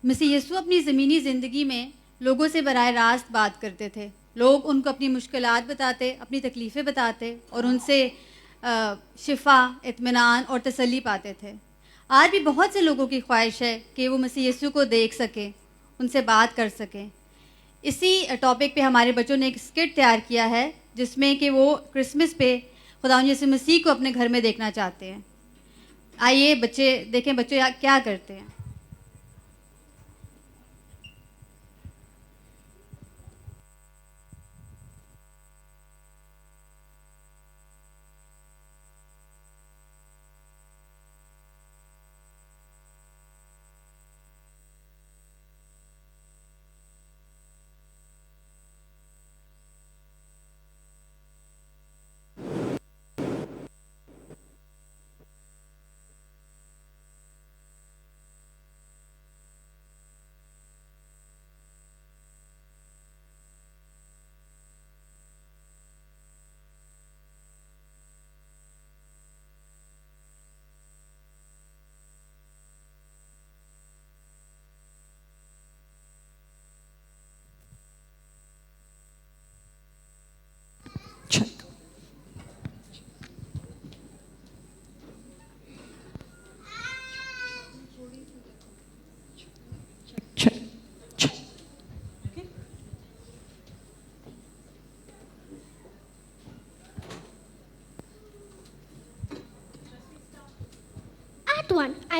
मसीह यीशु अपनी ज़मीनी ज़िंदगी में लोगों से बराह रास्त बात करते थे। लोग उनको अपनी मुश्किलात बताते, अपनी तकलीफ़ें बताते और उनसे शिफा, इत्मीनान और तसल्ली पाते थे। आज भी बहुत से लोगों की ख्वाहिश है कि वो मसीह यीशु को देख सकें, उनसे बात कर सकें। इसी टॉपिक पे हमारे बच्चों ने एक स्किट तैयार किया है जिसमें कि वो क्रिसमस पे खुदा यीशु मसीह को अपने घर में देखना चाहते हैं। आइए बच्चे देखें बच्चे क्या करते हैं।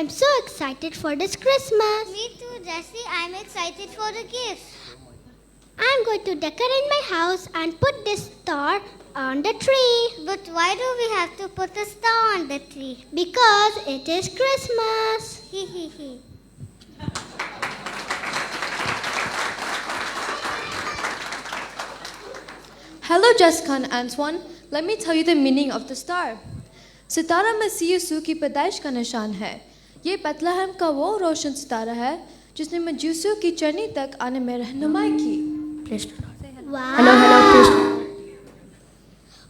I'm so excited for this Christmas. Me too, Jessie. I'm excited for the gifts. I'm going to decorate my house and put this star on the tree. But why do we have to put a star on the tree? Because it is Christmas. Hee hee hee. Hello, Jessica and Antoine. Let me tell you the meaning of the star. सितारा मसीह यीशु की पैदाइश का निशान है। ये Bethlehem का वो रोशन सितारा है जिसने मजूसियों की चरनी तक आने में रहनुमाई की। Wow. Hello, praise.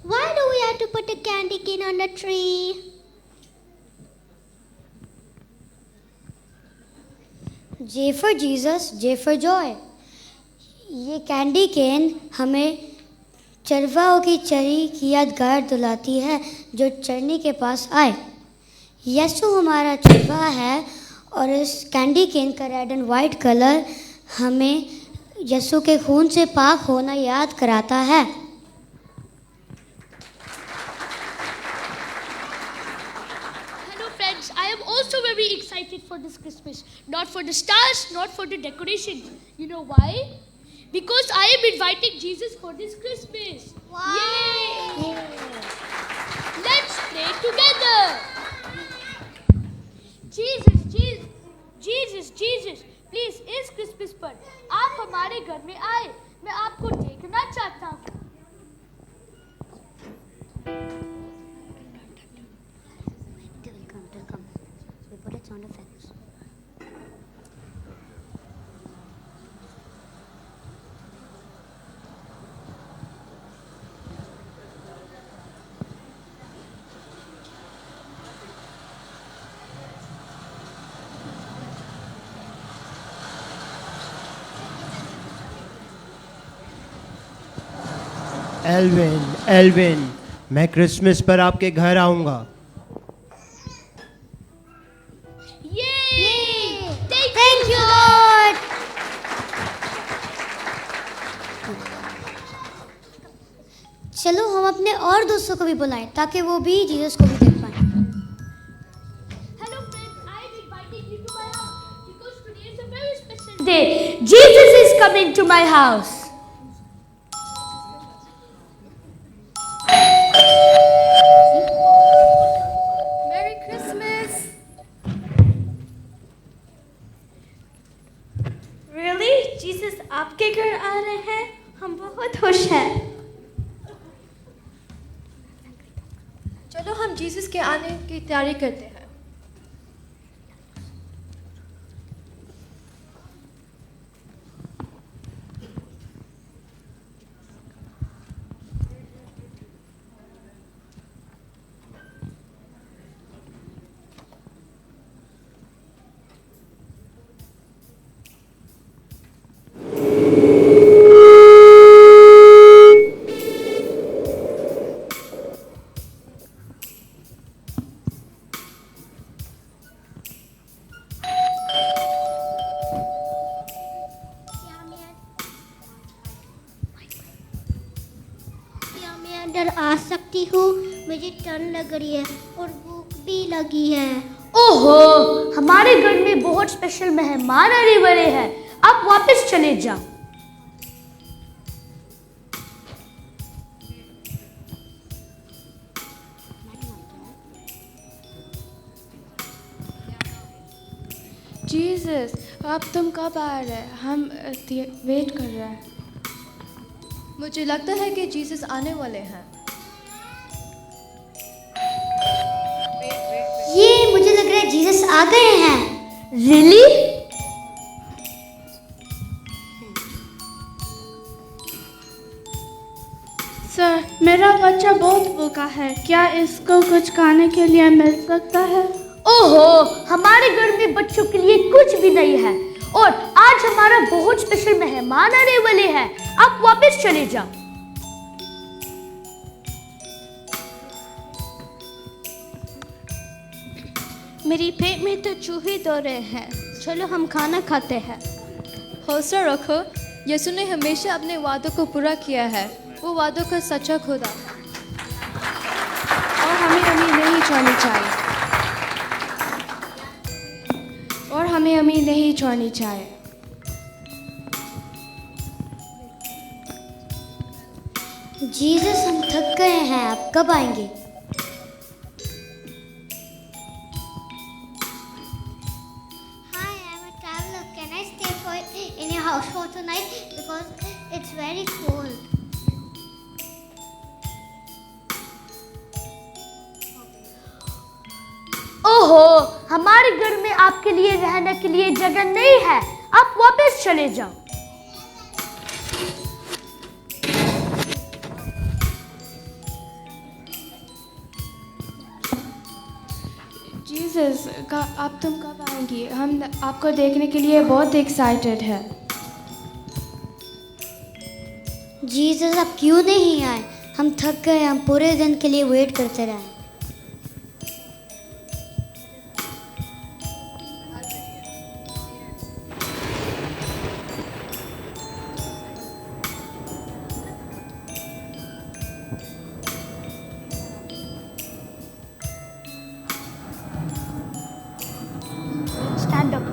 Why do we have to put a candy cane on the tree? J for Jesus, J for joy. ये कैंडी केन हमें चरवाओं की चरी की यादगार दिलाती है जो चरनी के पास आए। यीशु हमारा चरवा है और इस कैंडी केन का रेड एंड वाइट कलर हमें यीशु के खून से पाक होना याद कराता है। Hello friends, I am also very excited for this Christmas. Not for the stars, not for the decorations. You know why? Because I am inviting Jesus for this Christmas. Wow. Yay! Let's pray together. Jesus, please इस Christmas पर आप हमारे घर में आए। मैं आपको देखना चाहता हूँ। एल्विन, मैं क्रिसमस पर आपके घर आऊंगा। Yay! Thank you, Lord. चलो हम अपने और दोस्तों को भी बुलाएं ताकि वो भी जीसस को भी देख पाएं। Hello friends, I am inviting you to my house because today is a very special day. Jesus is coming to my house. Merry Christmas. Really? Jesus आपके घर आ रहे हैं? हम बहुत खुश हैं। चलो हम जीसस के आने की तैयारी करते हैं। क्या मैं अंदर आ सकती हूँ? मुझे ठंड लग रही है और भूख भी लगी है। ओहो, हमारे घर में बहुत स्पेशल मेहमान आने वाले हैं। आप वापस चले जाओ। जीसस, अब तुम कब आ रहे हैं? हम वेट कर रहे हैं। मुझे लगता है कि जीसस आने वाले हैं। ये मुझे लग रहा है जीसस आ गए हैं। Really? सर, मेरा बच्चा बहुत भूखा है। क्या इसको कुछ खाने के लिए मिल सकता है? ओहो, हमारे घर में बच्चों के लिए कुछ भी नहीं है और आज हमारा बहुत स्पेशल मेहमान आने वाले हैं। आप वापस चले जाओ। मेरी पेट में तो चूहे दौड़ रहे हैं। चलो हम खाना खाते हैं। हौसला रखो, यीशु ने हमेशा अपने वादों को पूरा किया है। वो वादों का सच्चा खुदा और हमें नहीं छोड़नी चाहिए। हमें उम्मीद नहीं छोड़नी चाहिए। जीसस हम थक गए हैं, आप कब आएंगे? Hi, I'm a traveler. Can I stay in your house for tonight? Because it's very cold. ओहो, हमारे घर में आपके लिए रहने के लिए जगह नहीं है, आप वापस चले जाओ। जीसस का अब तुम कब आएंगी? हम आपको देखने के लिए बहुत एक्साइटेड है। जीसस आप क्यों नहीं आए? हम थक गए, हम पूरे दिन के लिए वेट करते रहे। Stand up.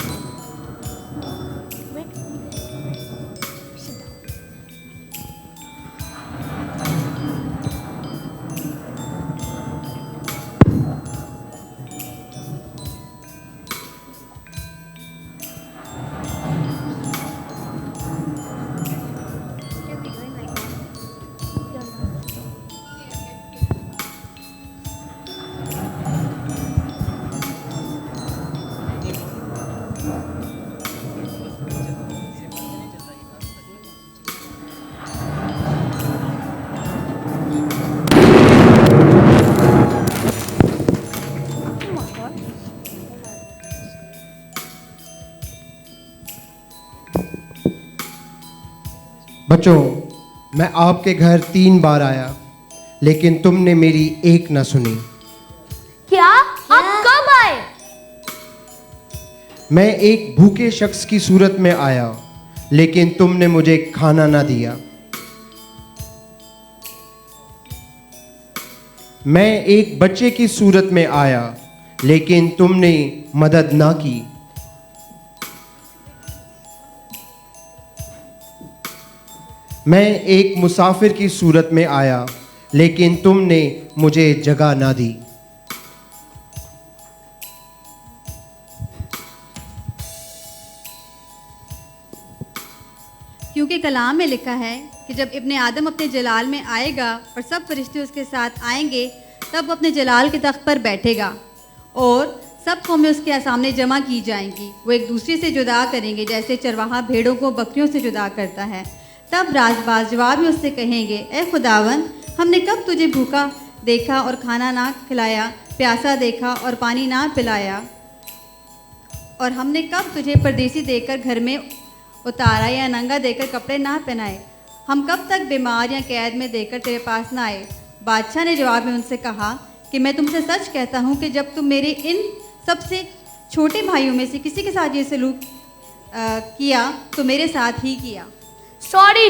बच्चों, मैं आपके घर 3 बार आया, लेकिन तुमने मेरी एक न सुनी। क्या? आप कब आए? मैं एक भूखे शख्स की सूरत में आया, लेकिन तुमने मुझे खाना ना दिया। मैं एक बच्चे की सूरत में आया, लेकिन तुमने मदद ना की। मैं एक मुसाफिर की सूरत में आया, लेकिन तुमने मुझे जगह ना दी। क्योंकि कलाम में लिखा है कि जब इब्ने आदम अपने जलाल में आएगा और सब फरिश्ते उसके साथ आएंगे, तब वो अपने जलाल के तख्त पर बैठेगा और सब कौमें उसके सामने जमा की जाएंगी। वो एक दूसरे से जुदा करेंगे, जैसे चरवाहा भेड़ों को बकरियों से जुदा करता है। तब राजबाज जवाब में उससे कहेंगे, ए खुदावन, हमने कब तुझे भूखा देखा और खाना ना खिलाया, प्यासा देखा और पानी ना पिलाया? और हमने कब तुझे परदेसी देकर घर में उतारा या नंगा देकर कपड़े ना पहनाए? हम कब तक बीमार या कैद में देकर तेरे पास ना आए? बादशाह ने जवाब में उनसे कहा कि मैं तुमसे सच कहता हूँ कि जब तुम मेरे इन सबसे छोटे भाइयों में से किसी के साथ ये सलूक किया तो मेरे साथ ही किया। सॉरी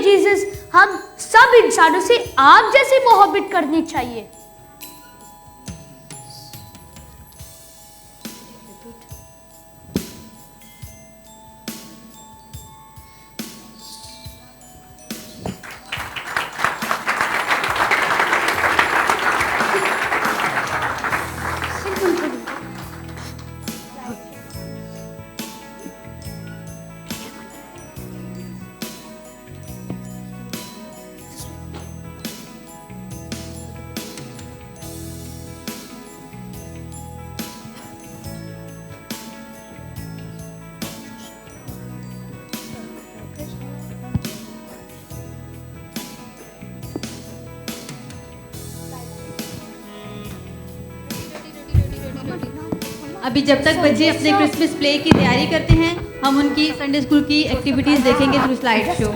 जीसस, हम सब इंसानों से आप जैसी मोहब्बत करनी चाहिए। अभी जब तक बच्चे अपने क्रिसमस प्ले की तैयारी करते हैं, हम उनकी संडे स्कूल की एक्टिविटीज़ देखेंगे through slide show.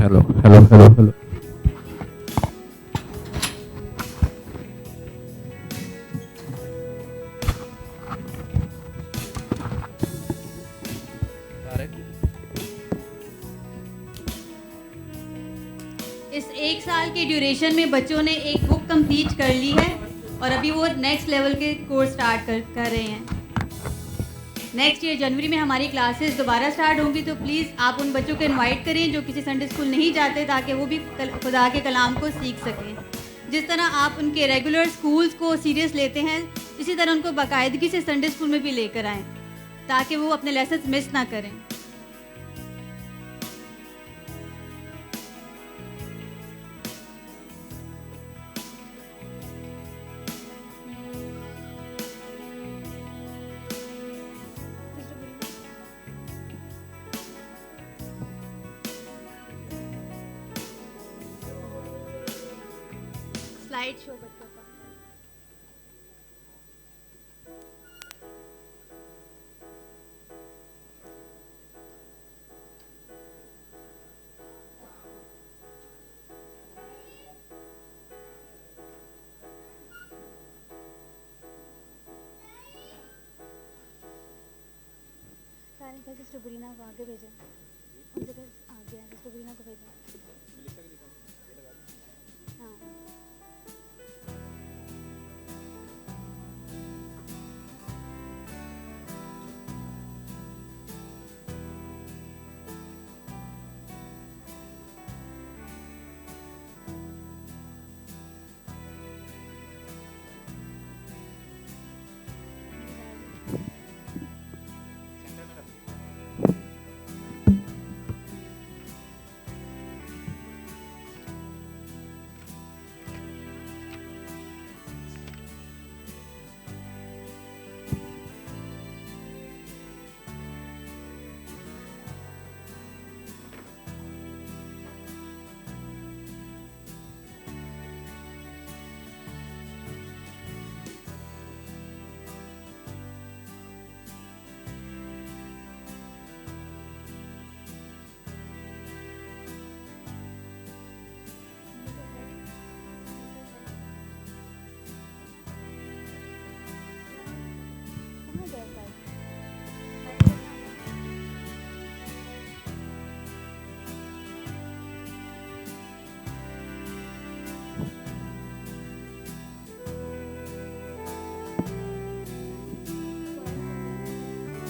Hello hello hello hello. इस 1 साल के ड्यूरेशन में बच्चों ने एक बुक कंप्लीट कर ली है और अभी वो नेक्स्ट लेवल के कोर्स स्टार्ट कर रहे हैं। नेक्स्ट ईयर जनवरी में हमारी क्लासेस दोबारा स्टार्ट होंगी, तो प्लीज़ आप उन बच्चों को इनवाइट करें जो किसी संडे स्कूल नहीं जाते, ताकि वो भी खुदा के कलाम को सीख सकें। जिस तरह आप उनके रेगुलर स्कूल्स को सीरियस लेते हैं, इसी तरह उनको बाकायदगी से संडे स्कूल में भी लेकर आएँ, ताकि वो अपने लेसन मिस ना करें। स्लाइड शो बच्चों का। सिस्टर बुरीना को आगे भेजें, उनसे आगे सिस्टर बुरीना को भेजें।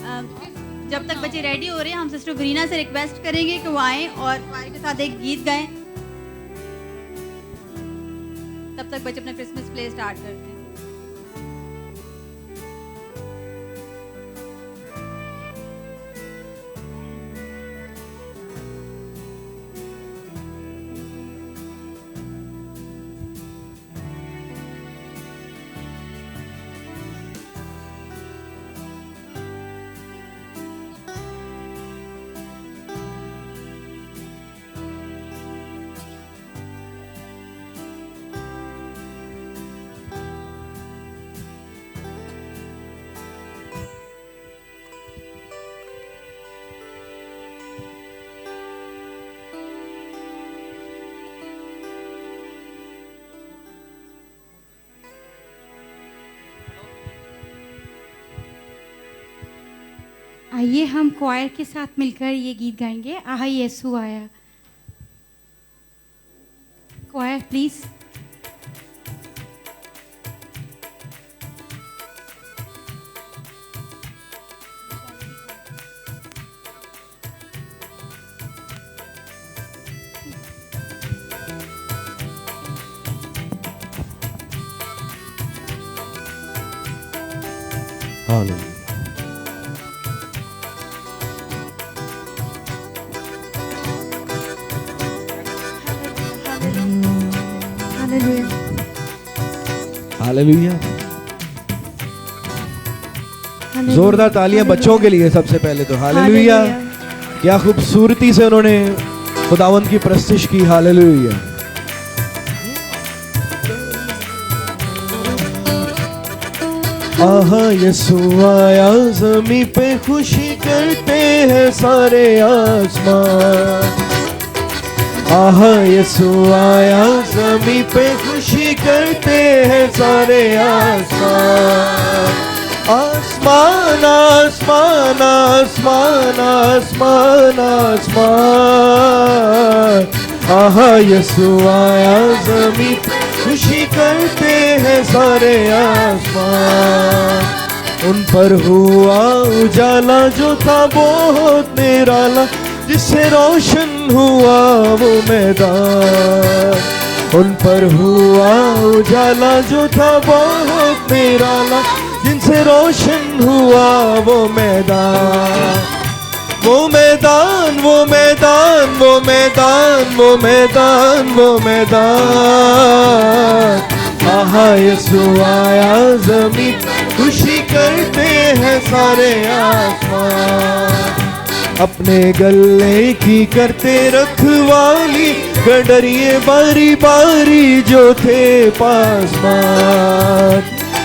हाँ, जब तक बच्चे रेडी हो रहे हैं, हम सिस्टर बुरीना से रिक्वेस्ट करेंगे कि वो आएँ और हमारे के साथ एक गीत गाएं। तब तक बच्चे अपना क्रिसमस प्ले स्टार्ट करते हैं। आइए हम क्वायर के साथ मिलकर ये गीत गाएंगे, आहा यीशु आया। क्वायर प्लीज। Hallelujah. हालेलुया। जोरदार तालियां बच्चों के लिए सबसे पहले तो। हालेलुया। क्या खूबसूरती से उन्होंने खुदावंद की प्रस्तुति की। हालेलुया। आहा यीशु आया, ज़मीं पे खुशी करते हैं सारे आसमान। आहा यीशु आया, ज़मीं पे खुशी करते हैं सारे आसमान। आसमान आसमान आसमान आसमान आसमान, आहा यीशु आया ज़मीं पे, खुशी करते हैं सारे आसमान। उन पर हुआ उजाला जो था बहुत निराला, जिससे रोशन हुआ वो मैदान। उन पर हुआ उजाला जो था बहुत निराला, जिनसे रोशन हुआ वो मैदान। वो मैदान वो मैदान वो मैदान वो मैदान वो मैदान, आहा यीशु आया ज़मीं पे, खुशी करते हैं सारे आसमान। अपने गले की करते रखवाली, गडरिए बारी बारी जो थे पासमान।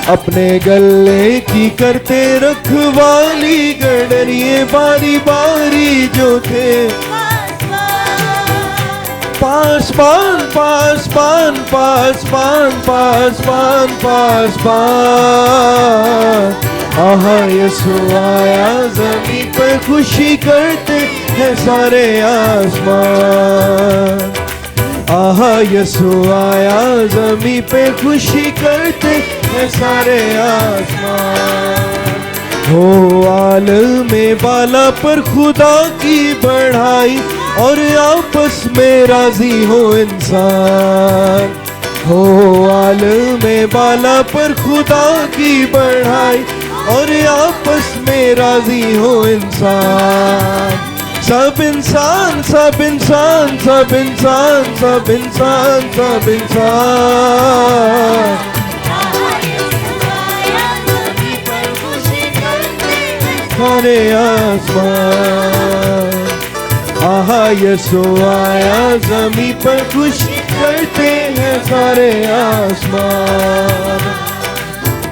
अपने गले की करते रखवाली, गडरिए बारी बारी जो थे पासमान पासमान पासमान पासमान पासमान, आहा यीशु आया ज़मीं पर, खुशी करते हैं सारे आसमान। आहा यीशु आया ज़मीं पे, खुशी करते हैं सारे आसमान। हो आलमे बाला पर खुदा की बढ़ाई, और आपस में राजी हो इंसान। हो आलमे बाला पर खुदा की बढ़ाई, और आपस में राजी हो इंसान। सब इंसान सब इंसान सब इंसान सब इंसान सब इंसान, सारे आसमान। आहा यीशु आया ज़मीं पर, खुशी करते हैं सारे आसमान।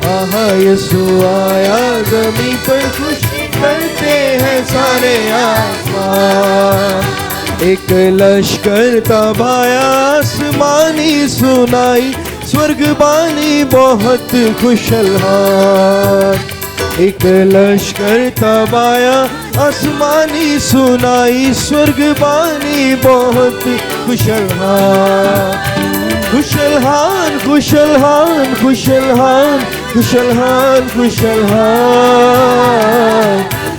आहा यीशु आया ज़मीं पर, खुशी करते हैं सारे आसमान। एक लश्कर तब आया, आसमानी सुनाई, स्वर्गवाणी बहुत खुशहाल। एक लश्कर तब आया, आसमानी सुनाई, स्वर्गवाणी बहुत खुशहाल। खुशहाल खुशहाल खुशहाल खुशहाल खुशहाल,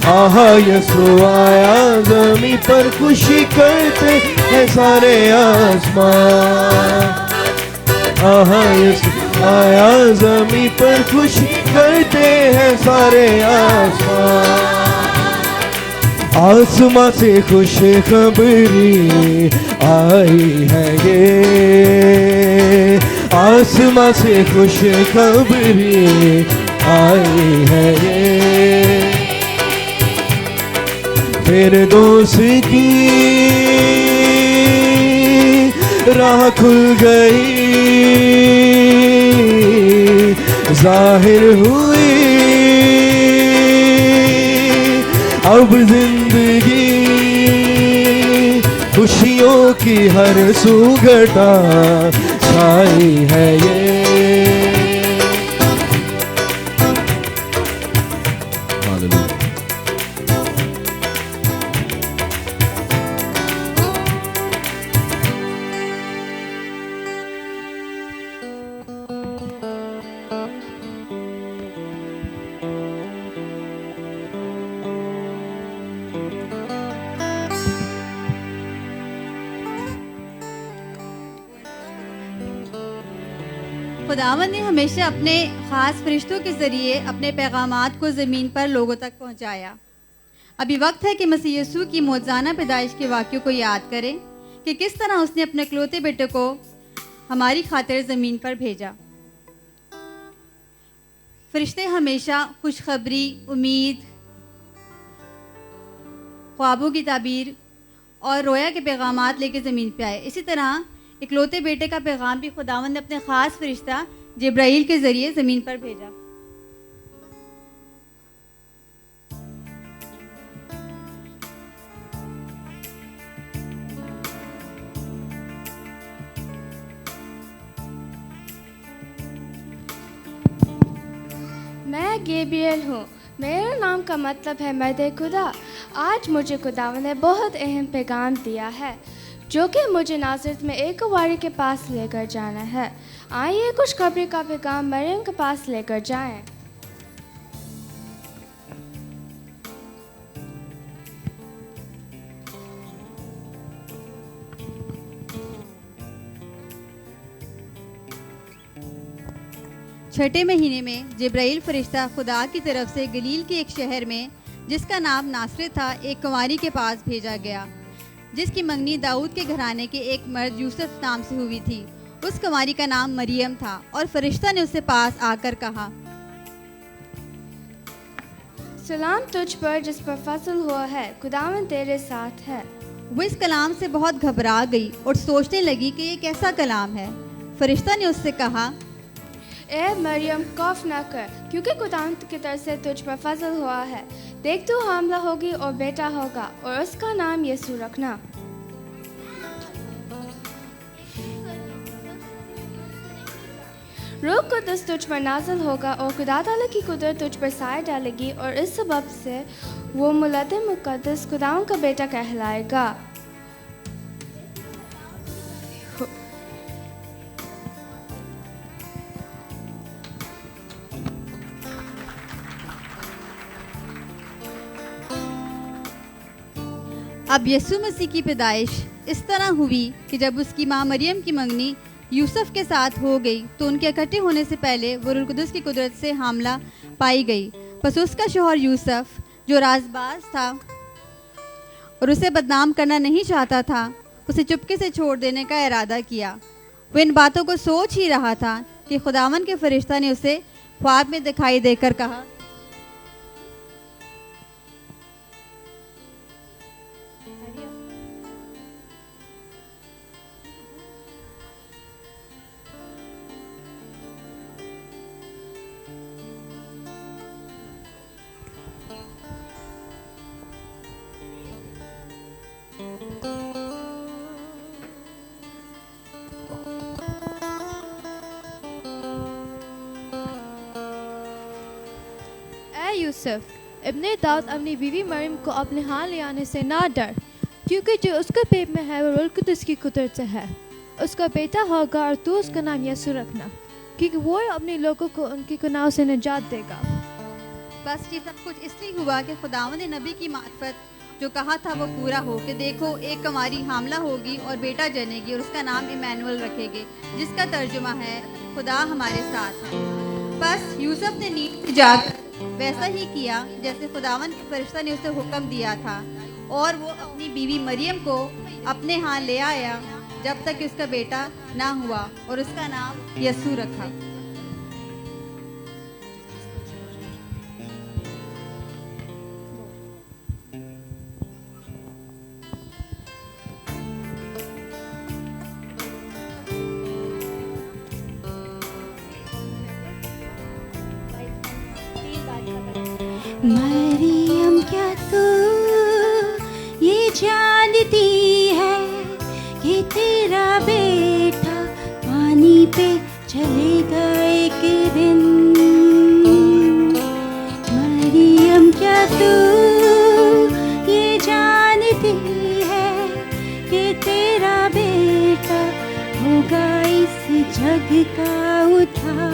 आहा यीशु आया ज़मीं पर, खुशी करते हैं सारे आसमान। आहा यीशु आया ज़मीं पर, खुशी करते हैं सारे आसमान। आसमां से खुशखबरी आई है ये, आसमां से खुशखबरी आई है ये। फिरदौस की राह खुल गई, जाहिर हुई अब जिंदगी, खुशियों की हर सुगटा छाई है ये। खुदावंद ने हमेशा अपने ख़ास फरिश्तों के ज़रिए अपने पैगामात को ज़मीन पर लोगों तक पहुंचाया। अभी वक्त है कि मसीह यीशु की मौजूदा पैदाइश के वाक़यों को याद करें कि किस तरह उसने अपने इकलौते बेटे को हमारी खातिर ज़मीन पर भेजा। फरिश्ते हमेशा खुशखबरी, उम्मीद, ख्वाबों की ताबीर और रोया के पैगामात लेके ज़मीन पे आए। इसी तरह इकलौते बेटे का पैगाम भी खुदावंद ने अपने ख़ास फरिश्ता जिब्राईल के ज़रिए ज़मीन पर भेजा। मैं गैब्रिएल हूँ। मेरा नाम का मतलब है मर्द खुदा। आज मुझे खुदावन ने बहुत अहम पैगाम दिया है जो कि मुझे नासरत में एक कुंवारी के पास लेकर जाना है। आइए खुशखबरी का पैगाम मरियम के पास लेकर जाएं। छठे महीने में जिब्राइल फरिश्ता खुदा की तरफ से गलील के एक शहर में जिसका नाम नासरत था एक कुंवारी के पास भेजा गया जिसकी मंगनी दाऊद के घराने के एक मर्द यूसुफ नाम से हुई थी। उस कुंवारी का नाम मरियम था और फरिश्ता ने उससे पास आकर कहा, सलाम तुझ पर जिस पर फसल हुआ है, खुदावन तेरे साथ है। वो इस कलाम से बहुत घबरा गई और सोचने लगी कि ये कैसा कलाम है। फरिश्ता ने उससे कहा, ए मरियम खौफ न कर, क्योंकि खुदावन की तरफ से तुझ पर फजल हुआ है। देख तू हामला होगी और बेटा होगा और उसका नाम यीशु रखना। रूह कुद्दस तुझ पर नाज़िल होगा और खुदा ताला की कुदरत तुझ पर साया डालेगी और इस सबब से वो मुलद मुक़द्दस खुदावन का बेटा कहलाएगा। अब यीशु मसीह की पैदाइश इस तरह हुई कि जब उसकी माँ मरियम की मंगनी यूसुफ के साथ हो गई तो उनके इकट्ठे होने से पहले वो रूह कुद्दस की कुदरत से हामला पाई गई। बस उसका शौहर यूसुफ जो राजबाज था और उसे बदनाम करना नहीं चाहता था, उसे चुपके से छोड़ देने का इरादा किया। वो इन बातों को सोच ही रहा था कि खुदावन के फरिश्ता ने उसे ख्वाब में दिखाई देकर कहा, यूसुफ, इब्ने दाऊद अपनी बीवी मरियम को अपने हाथ ले आने से ना डर, क्योंकि जो उसके पेट में है वो रूह कुद्दस की कुदरत से है। उसका बेटा होगा और तू उसका नाम यीशु रखना, क्योंकि वो अपने लोगों को उनके गुनाहों से निजात देगा। बस ये सब कुछ इसलिए हुआ कि खुदावंद ने नबी की मार्फत जो कहा था वो पूरा हो कि देखो एक कुंवारी हामला होगी और बेटा जनेगी और उसका नाम इमैनुअल रखेंगे, जिसका तर्जुमा है खुदा हमारे साथ है। बस यूसुफ ने नींद जाकर वैसा ही किया जैसे खुदावंद के फरिश्ता ने उसे हुक्म दिया था और वो अपनी बीवी मरियम को अपने हाथ ले आया जब तक कि उसका बेटा ना हुआ और उसका नाम यीशु रखा। मरियम क्या तू ये जानती है कि तेरा बेटा पानी पे चलेगा एक दिन। मरियम क्या तू ये जानती है कि तेरा बेटा होगा इस जग का उद्धार।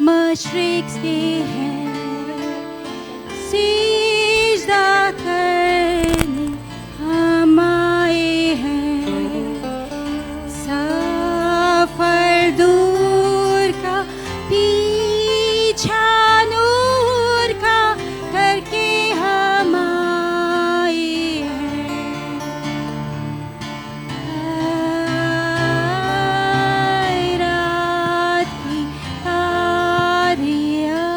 मशरिक से है सिजदा करने हम आए हैं, सफर दूर का पीछा नूर का करके हम आए हैं। रात की तारियां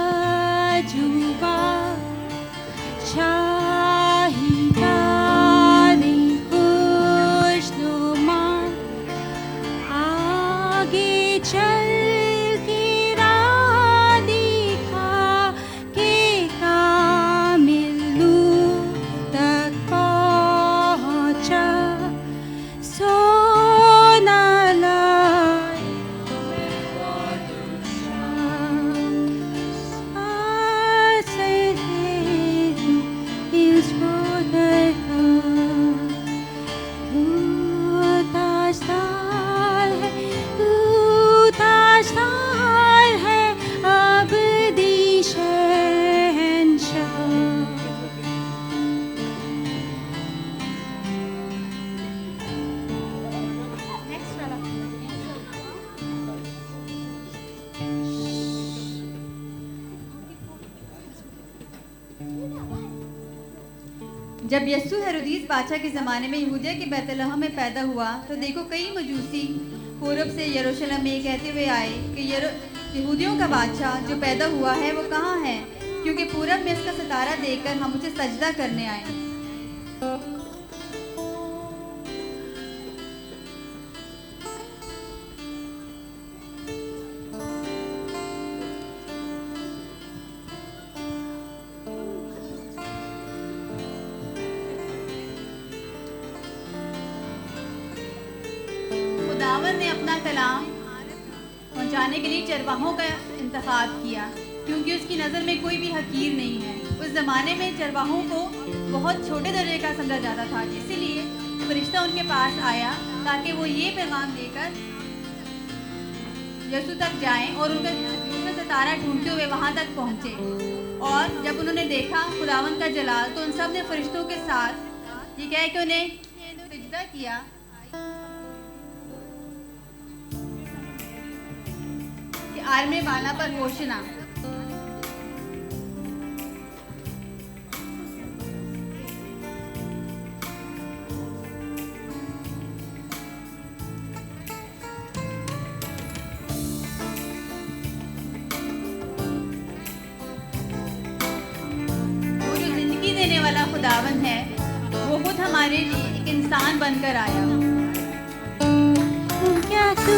जब यस्सु हेरोदीस बादशाह के ज़माने में यहूदिया के बैतलहम में पैदा हुआ तो देखो कई मजूसी पूरब से यरूशलेम में कहते हुए आए कि यहूदियों का बादशाह जो पैदा हुआ है वो कहाँ है, क्योंकि पूरब में इसका सितारा देखकर हम उसे सजदा करने आए। खुदावंद ने अपना कलाम पहुंचाने के लिए चरवाहों का इंतखाब किया, क्योंकि उसकी नज़र में कोई भी हकीर नहीं है। उस ज़माने में चरवाहों को बहुत छोटे दर्जे का समझा जाता था, इसीलिए फरिश्ता उनके पास आया ताकि वो ये पैगाम लेकर यीशु तक जाएं और उनका सितारा ढूंढते हुए वहाँ तक पहुँचे। और जब उन्होंने देखा खुदावंद का जलाल तो उन सब ने फरिश्तों के साथ ये कह के उन्हें सजदा किया कि आर्मे वाला पर होशना। देने वाला खुदावन है, वो खुद हमारे लिए एक इंसान बनकर आया। क्या तू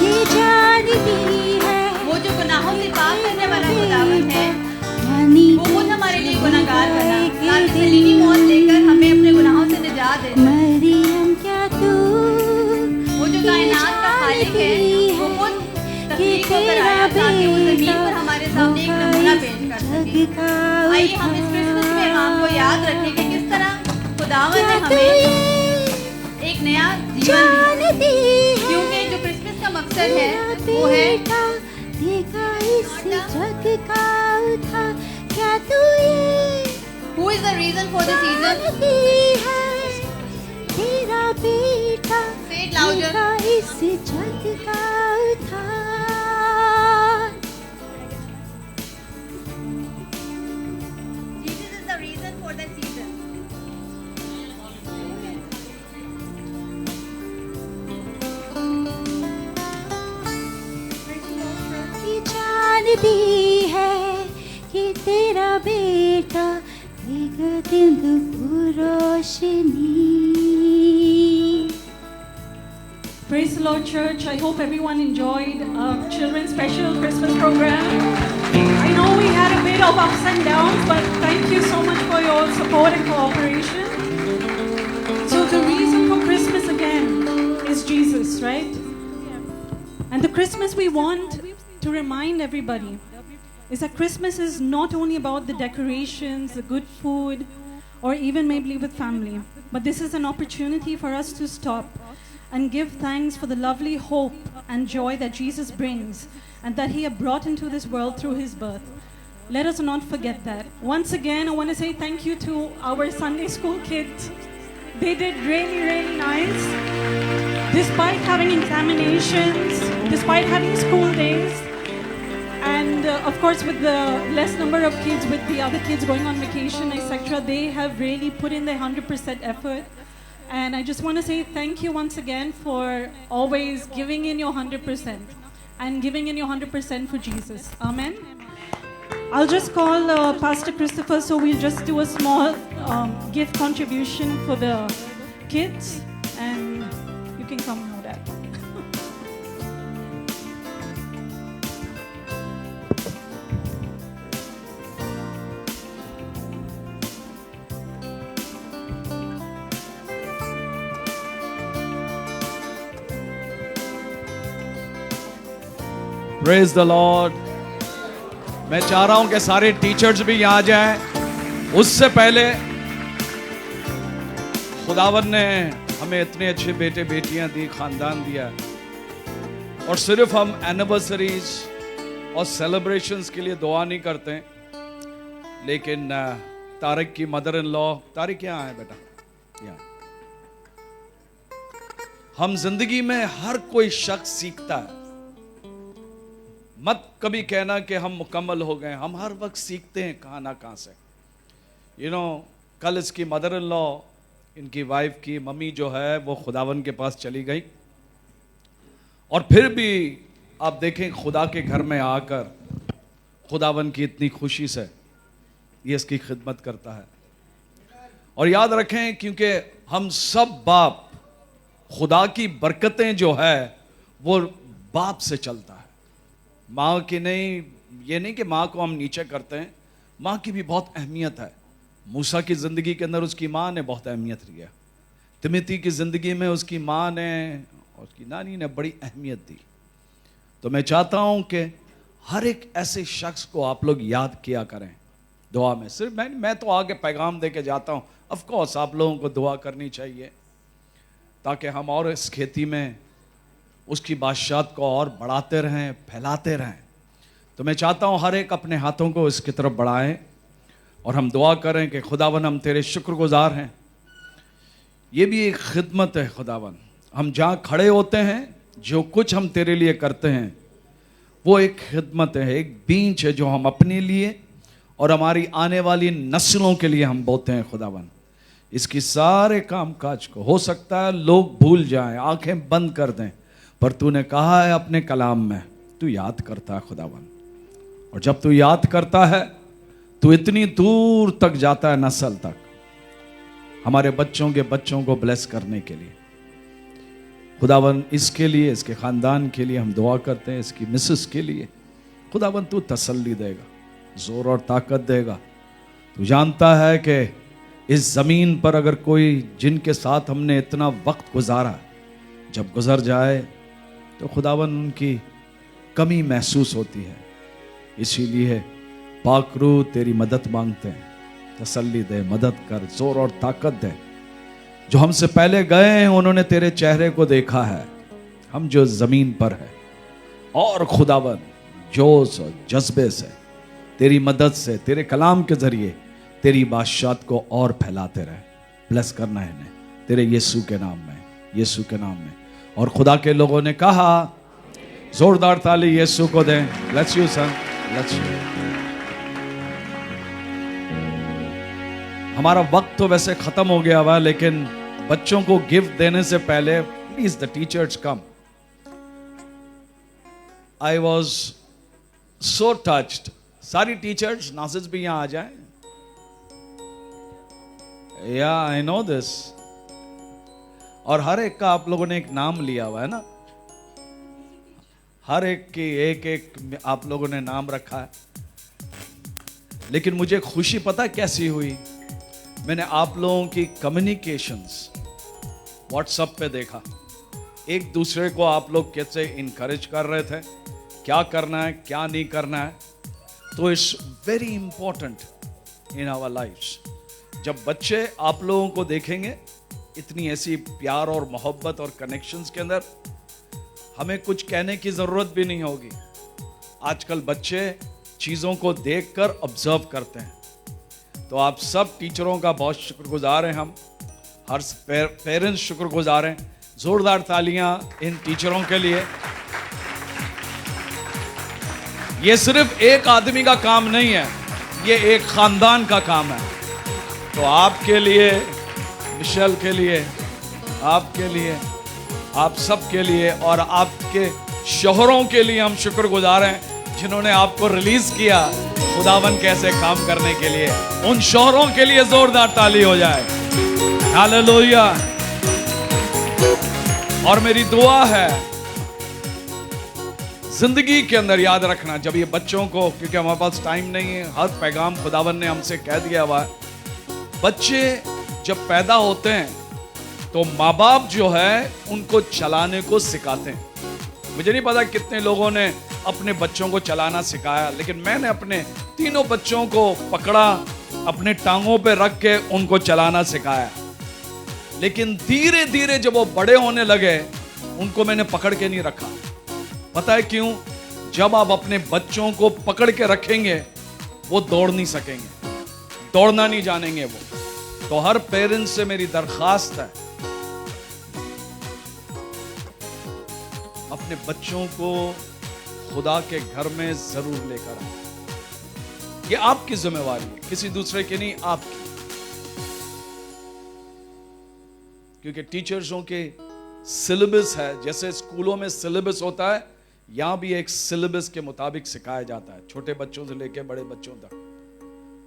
ये जानती है, वो जो गुनाहों से पाक करने वाला खुदावन है, वो खुद हमारे लिए गुनहगार बना, ताकि सलीमी मौत देकर हमें अपने गुनाहों से निजात दे। मरियम क्या तू वो जो कायनात का खालिक है, वो खुद तकलीफ होकर आया ताकि वो ज़मीन पर हमारे सामने एक नमूना पेश कर सके। आइए हम इस क्रिसमस पैगाम को याद रखें कि किस तरह खुदावन ने हमें एक नया जीवन दिया, क्योंकि जो क्रिसमस का मकसद है वो है Who is the reason for the season? तेरा बेटा Say it louder. इस जग का उद्धार। Jesus is the reason for the season. जानती है कि तेरा बेटा देगा दिन रोशनी। Praise the Lord, Church. I hope everyone enjoyed children's special Christmas program. I know we had a bit of ups and downs, but thank you so much for your support and cooperation. So the reason for Christmas again is Jesus, right? And the Christmas we want to remind everybody is that Christmas is not only about the decorations, the good food, or even maybe with family, but this is an opportunity for us to stop and give thanks for the lovely hope and joy that Jesus brings and that he has brought into this world through his birth. Let us not forget that. Once again, I want to say thank you to our Sunday school kids. They did really, really nice. Despite having examinations, despite having school days, and of course with the less number of kids, with the other kids going on vacation, etc., they have really put in their 100% effort. And I just want to say thank you once again for always giving in your 100% and giving in your 100% for Jesus. Amen. I'll just call Pastor Christopher, so we'll just do a small gift contribution for the kids, and you can come now, Dad. Praise the Lord. मैं चाह रहा हूं कि सारे teachers भी यहां जाएं। उससे पहले खुदावन ने हमें इतने अच्छे बेटे बेटियां दी, खानदान दिया, और सिर्फ हम एनिवर्सरीज और सेलिब्रेशंस के लिए दुआ नहीं करते, लेकिन तारिक की मदर इन लॉ, तारिक यहाँ है बेटा, यहाँ। हम जिंदगी में हर कोई शख्स सीखता है, मत कभी कहना कि हम मुकम्मल हो गए। हम हर वक्त सीखते हैं कहाँ ना कहाँ से। कल इसकी मदर इन लॉ, इनकी वाइफ की मम्मी जो है वो खुदावन के पास चली गई, और फिर भी आप देखें खुदा के घर में आकर खुदावन की इतनी खुशी से ये इसकी खिदमत करता है। और याद रखें, क्योंकि हम सब बाप, खुदा की बरकतें जो है वो बाप से चलता है, माँ की नहीं। ये नहीं कि माँ को हम नीचे करते हैं, माँ की भी बहुत अहमियत है। मूसा की ज़िंदगी के अंदर उसकी माँ ने बहुत अहमियत लिया, तिमोथी की ज़िंदगी में उसकी माँ ने और उसकी नानी ने बड़ी अहमियत दी। तो मैं चाहता हूँ कि हर एक ऐसे शख्स को आप लोग याद किया करें दुआ में। सिर्फ मैं तो आगे पैगाम दे के जाता हूँ। ऑफ कोर्स आप लोगों को दुआ करनी चाहिए ताकि हम और इस खेती में उसकी बादशाहत को और बढ़ाते रहें, फैलाते रहें। तो मैं चाहता हूँ हर एक अपने हाथों को इसकी तरफ बढ़ाएं और हम दुआ करें कि खुदावन हम तेरे शुक्रगुजार हैं। ये भी एक खिदमत है खुदावन। हम जहाँ खड़े होते हैं, जो कुछ हम तेरे लिए करते हैं, वो एक खिदमत है, एक बीज है जो हम अपने लिए और हमारी आने वाली नस्लों के लिए हम बोते हैं खुदावन। इसकी सारे काम काज को हो सकता है लोग भूल जाएं, आंखें बंद कर दें, पर तूने कहा है अपने कलाम में तू याद करता है खुदावन। और जब तू याद करता है तू इतनी दूर तक जाता है, नस्ल तक, हमारे बच्चों के बच्चों को ब्लेस करने के लिए। खुदावन इसके लिए, इसके ख़ानदान के लिए हम दुआ करते हैं, इसकी मिसेस के लिए। खुदावन तू तसल्ली देगा, जोर और ताकत देगा। तू जानता है कि इस ज़मीन पर अगर कोई जिनके साथ हमने इतना वक्त गुजारा, जब गुजर जाए तो खुदावन उनकी कमी महसूस होती है। इसीलिए पाक रूह तेरी मदद मांगते हैं, तसल्ली दे, मदद कर, जोर और ताकत दे। जो हमसे पहले गए हैं उन्होंने तेरे चेहरे को देखा है, हम जो ज़मीन पर है, और खुदावन जोश और जज्बे से, तेरी मदद से, तेरे कलाम के ज़रिए तेरी बादशाहत को और फैलाते रहे। ब्लेस करना है इन्हें तेरे यीशु के नाम में, यीशु के नाम में। और खुदा के लोगों ने कहा, जोरदार ताली यीशु को दें। Let's you son, let's you. हमारा वक्त तो वैसे खत्म हो गया हुआ, लेकिन बच्चों को गिफ्ट देने से पहले please the teachers come. I was so touched. सारी टीचर्स, नासिस भी यहां आ जाएं। या आई नो दिस। और हर एक का आप लोगों ने एक नाम लिया हुआ है ना, हर एक की एक एक आप लोगों ने नाम रखा है। लेकिन मुझे खुशी पता कैसी हुई, मैंने आप लोगों की कम्युनिकेशंस व्हाट्सएप पे देखा। एक दूसरे को आप लोग कैसे इनकरेज कर रहे थे, क्या करना है क्या नहीं करना है। तो it's very important in our lifes. जब बच्चे आप लोगों को देखेंगे इतनी ऐसी प्यार और मोहब्बत और कनेक्शंस के अंदर, हमें कुछ कहने की ज़रूरत भी नहीं होगी। आजकल बच्चे चीज़ों को देखकर ऑब्जर्व करते हैं। तो आप सब टीचरों का बहुत शुक्रगुजार हैं, हम हर पेरेंट्स शुक्रगुजार हैं। जोरदार तालियां इन टीचरों के लिए। ये सिर्फ एक आदमी का काम नहीं है, ये एक खानदान का काम है। तो आपके लिए, मिशेल के लिए, आपके लिए, आप सब के लिए और आपके शोहरों के लिए हम शुक्रगुजार हैं जिन्होंने आपको रिलीज किया खुदावन कैसे काम करने के लिए। उन शोहरों के लिए जोरदार ताली हो जाए। हालेलुया। और मेरी दुआ है जिंदगी के अंदर याद रखना, जब ये बच्चों को, क्योंकि हमारे पास टाइम नहीं है, हर पैगाम खुदावन ने हमसे कह दिया हुआ है। बच्चे जब पैदा होते हैं तो माँ बाप जो है उनको चलाने को सिखाते हैं। मुझे नहीं पता कितने लोगों ने अपने बच्चों को चलाना सिखाया, लेकिन मैंने अपने तीनों बच्चों को पकड़ा, अपने टांगों पे रख के उनको चलाना सिखाया। लेकिन धीरे धीरे जब वो बड़े होने लगे उनको मैंने पकड़ के नहीं रखा। पता है क्यों? जब आप अपने बच्चों को पकड़ के रखेंगे वो दौड़ नहीं सकेंगे, दौड़ना नहीं जानेंगे वो। तो हर पेरेंट्स से मेरी दरखास्त है, अपने बच्चों को खुदा के घर में जरूर लेकर आए। ये आपकी जिम्मेवारी है, किसी दूसरे की नहीं, आपकी। क्योंकि टीचर्सों के सिलेबस है, जैसे स्कूलों में सिलेबस होता है, यहां भी एक सिलेबस के मुताबिक सिखाया जाता है, छोटे बच्चों से लेकर बड़े बच्चों तक।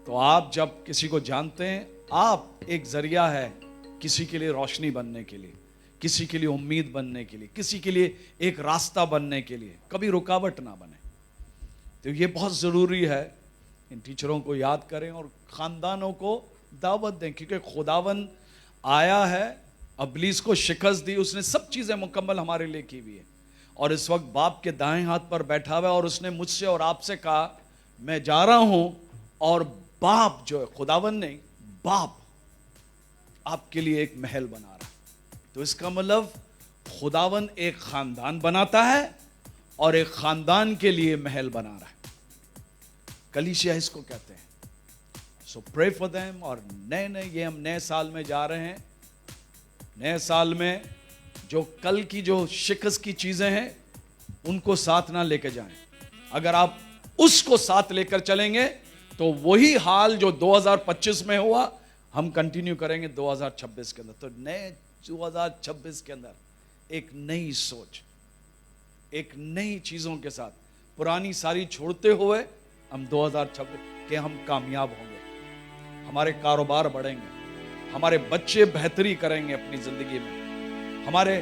तो आप जब किसी को जानते हैं, आप एक जरिया है किसी के लिए रोशनी बनने के लिए, किसी के लिए उम्मीद बनने के लिए, किसी के लिए एक रास्ता बनने के लिए, कभी रुकावट ना बने। तो ये बहुत जरूरी है, इन टीचरों को याद करें और खानदानों को दावत दें, क्योंकि खुदावन आया है, अबलीस को शिकस्त दी, उसने सब चीजें मुकम्मल हमारे लिए की हुई है, और इस वक्त बाप के दाएं हाथ पर बैठा हुआ है, और उसने मुझसे और आपसे कहा मैं जा रहा हूं, और बाप जो है, खुदावन नहीं, बाप आपके लिए एक महल बना रहा है। तो इसका मतलब खुदावन एक खानदान बनाता है और एक खानदान के लिए महल बना रहा है। कलीसिया इसको कहते हैं। सो प्रे फॉर देम। और नए ये हम नए साल में जा रहे हैं, नए साल में जो कल की जो शिकस्त की चीजें हैं उनको साथ ना लेकर जाएं। अगर आप उसको साथ लेकर चलेंगे तो वही हाल जो 2025 में हुआ हम कंटिन्यू करेंगे 2026 के अंदर। तो नए 2026 के अंदर एक नई सोच, एक नई चीजों के साथ, पुरानी सारी छोड़ते हुए हम 2026 के हम कामयाब होंगे, हमारे कारोबार बढ़ेंगे, हमारे बच्चे बेहतरी करेंगे अपनी जिंदगी में, हमारे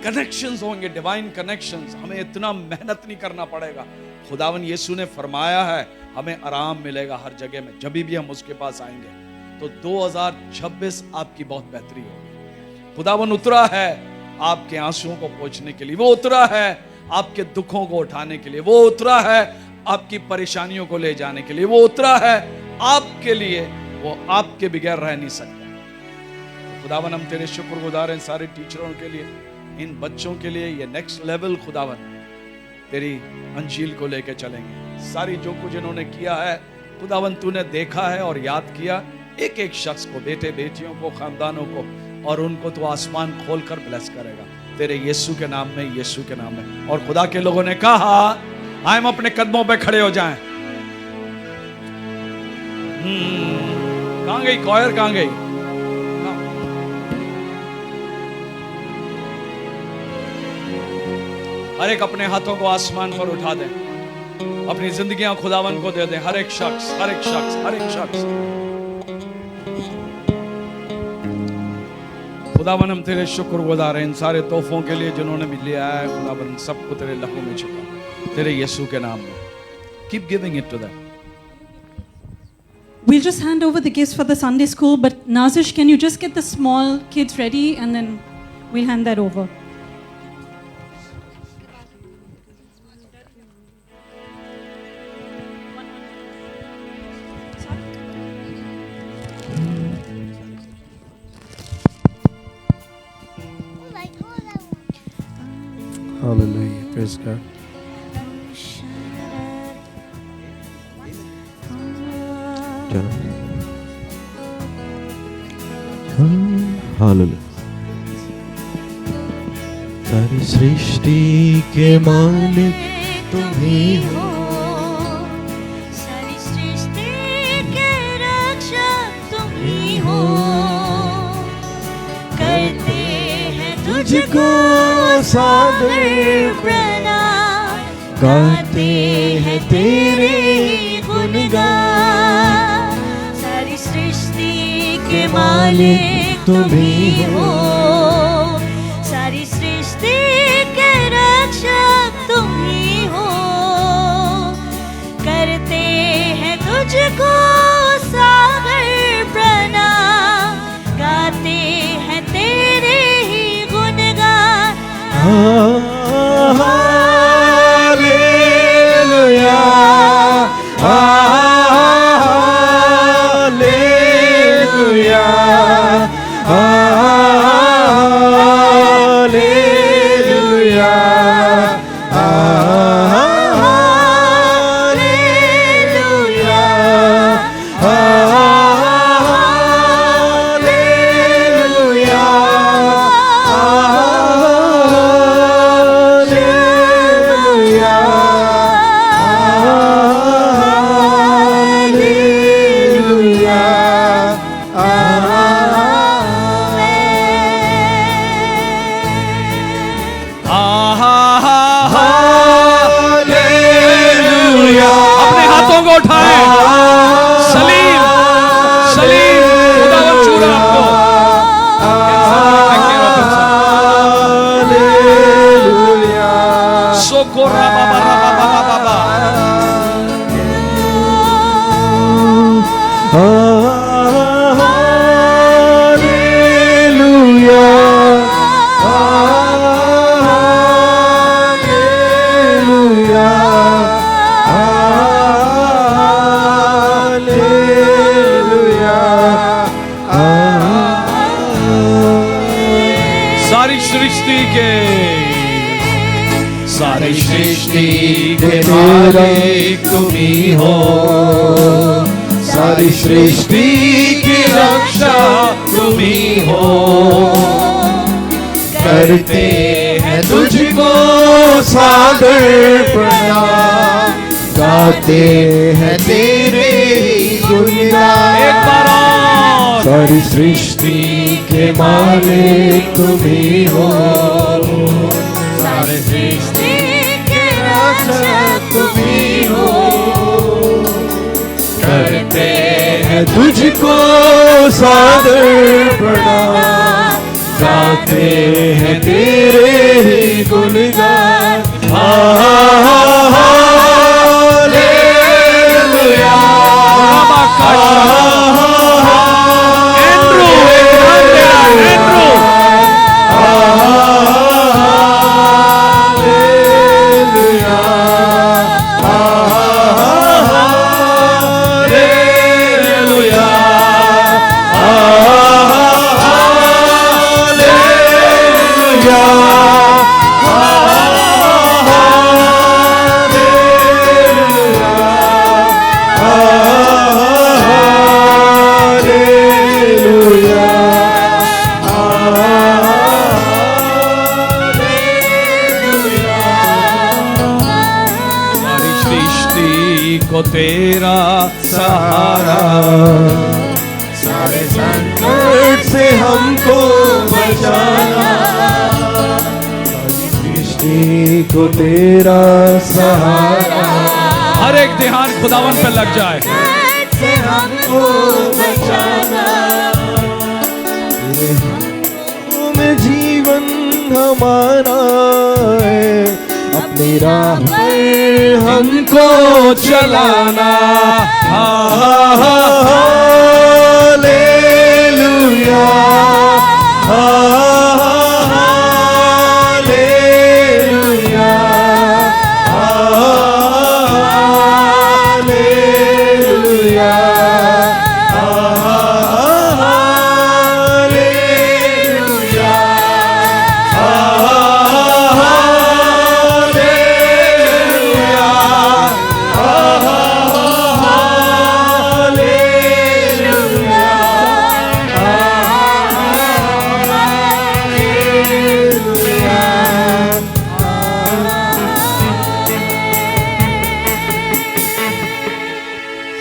कनेक्शंस होंगे, डिवाइन कनेक्शंस। हमें इतना मेहनत नहीं करना पड़ेगा। खुदावन यीशु ने फरमाया है हमें आराम मिलेगा हर जगह में, जब भी हम उसके पास आएंगे। तो 2026 आपकी बहुत बेहतरी होगी। खुदावन उतरा है आपके आंसुओं को पोंछने के लिए, वो उतरा है आपके दुखों को उठाने के लिए, वो उतरा है आपकी परेशानियों को ले जाने के लिए, वो उतरा है आपके लिए, वो आपके बगैर रह नहीं सकता। तो खुदावन हम तेरे शुक्रगुजार हैं सारे टीचरों के लिए, इन बच्चों के लिए। ये नेक्स्ट लेवल खुदावन तेरी अंजील को लेकर चलेंगे। सारी जो कुछ इन्होंने किया है खुदावन तूने देखा है और याद किया, एक एक शख्स को, बेटे बेटियों को, खानदानों को, और उनको तो आसमान खोलकर ब्लेस करेगा तेरे यीशु के नाम में, यीशु के नाम में। और खुदा के लोगों ने कहा आए हम अपने कदमों पे खड़े हो जाएं। कहां गई कॉयर, कहां गई? हर एक अपने हाथों को आसमान पर उठा दे, अपनी जिंदगियां खुदावन को दे दे। हर एक शख्स, हर एक शख्स, हर एक शख्स। खुदावन हम तेरे शुक्रगुजार हैं इन सारे तोहफों के लिए जिन्होंने भी लिया है। खुदावन सबको तेरे लहू में छुपा, तेरे यीशु के नाम में। Keep giving it to them. We'll just hand over the gifts for the Sunday school, but Nazish, can you just get the small kids ready and then we'll hand that over. Hallelujah. Praise God. Hallelujah. सारी सृष्टि के मालिक तुम ही हो, सारी सृष्टि के रक्षक तुम ही हो, करते हैं तुझको सादर प्रणाम, गाते हैं तेरे गुणगान। सारी सृष्टि के मालिक तुम ही हो, सारी सृष्टि के रक्षक तुम ही हो, करते हैं तुझको सागर प्रणाम, गाते हैं तेरे ही गुणगान। हालेलुया, के सारी सृष्टि के मालिक तुम ही हो, सारी सृष्टि की रक्षा तुम ही हो। करते हैं तुझको सादर प्रणाम, गाते हैं तेरे गुणगान। एक बार और। सारी सृष्टि के मालिक तुम ही हो, सारी सृष्टि के रक्षक तुम ही हो। करते हैं तुझको सादर प्रणाम, गाते हैं तेरे ही गुणगान। को तेरा सहारा, सारे संकट से हमको बचाना। सृष्टि को तेरा सहारा, हर एक ध्यान खुदावन पे लग जाए। से हमको बचाना, तेरे हाथों में जीवन हमारा है, अपनी राह पर हमको चलाना। हालेलुया, हालेलुया, हालेलुया,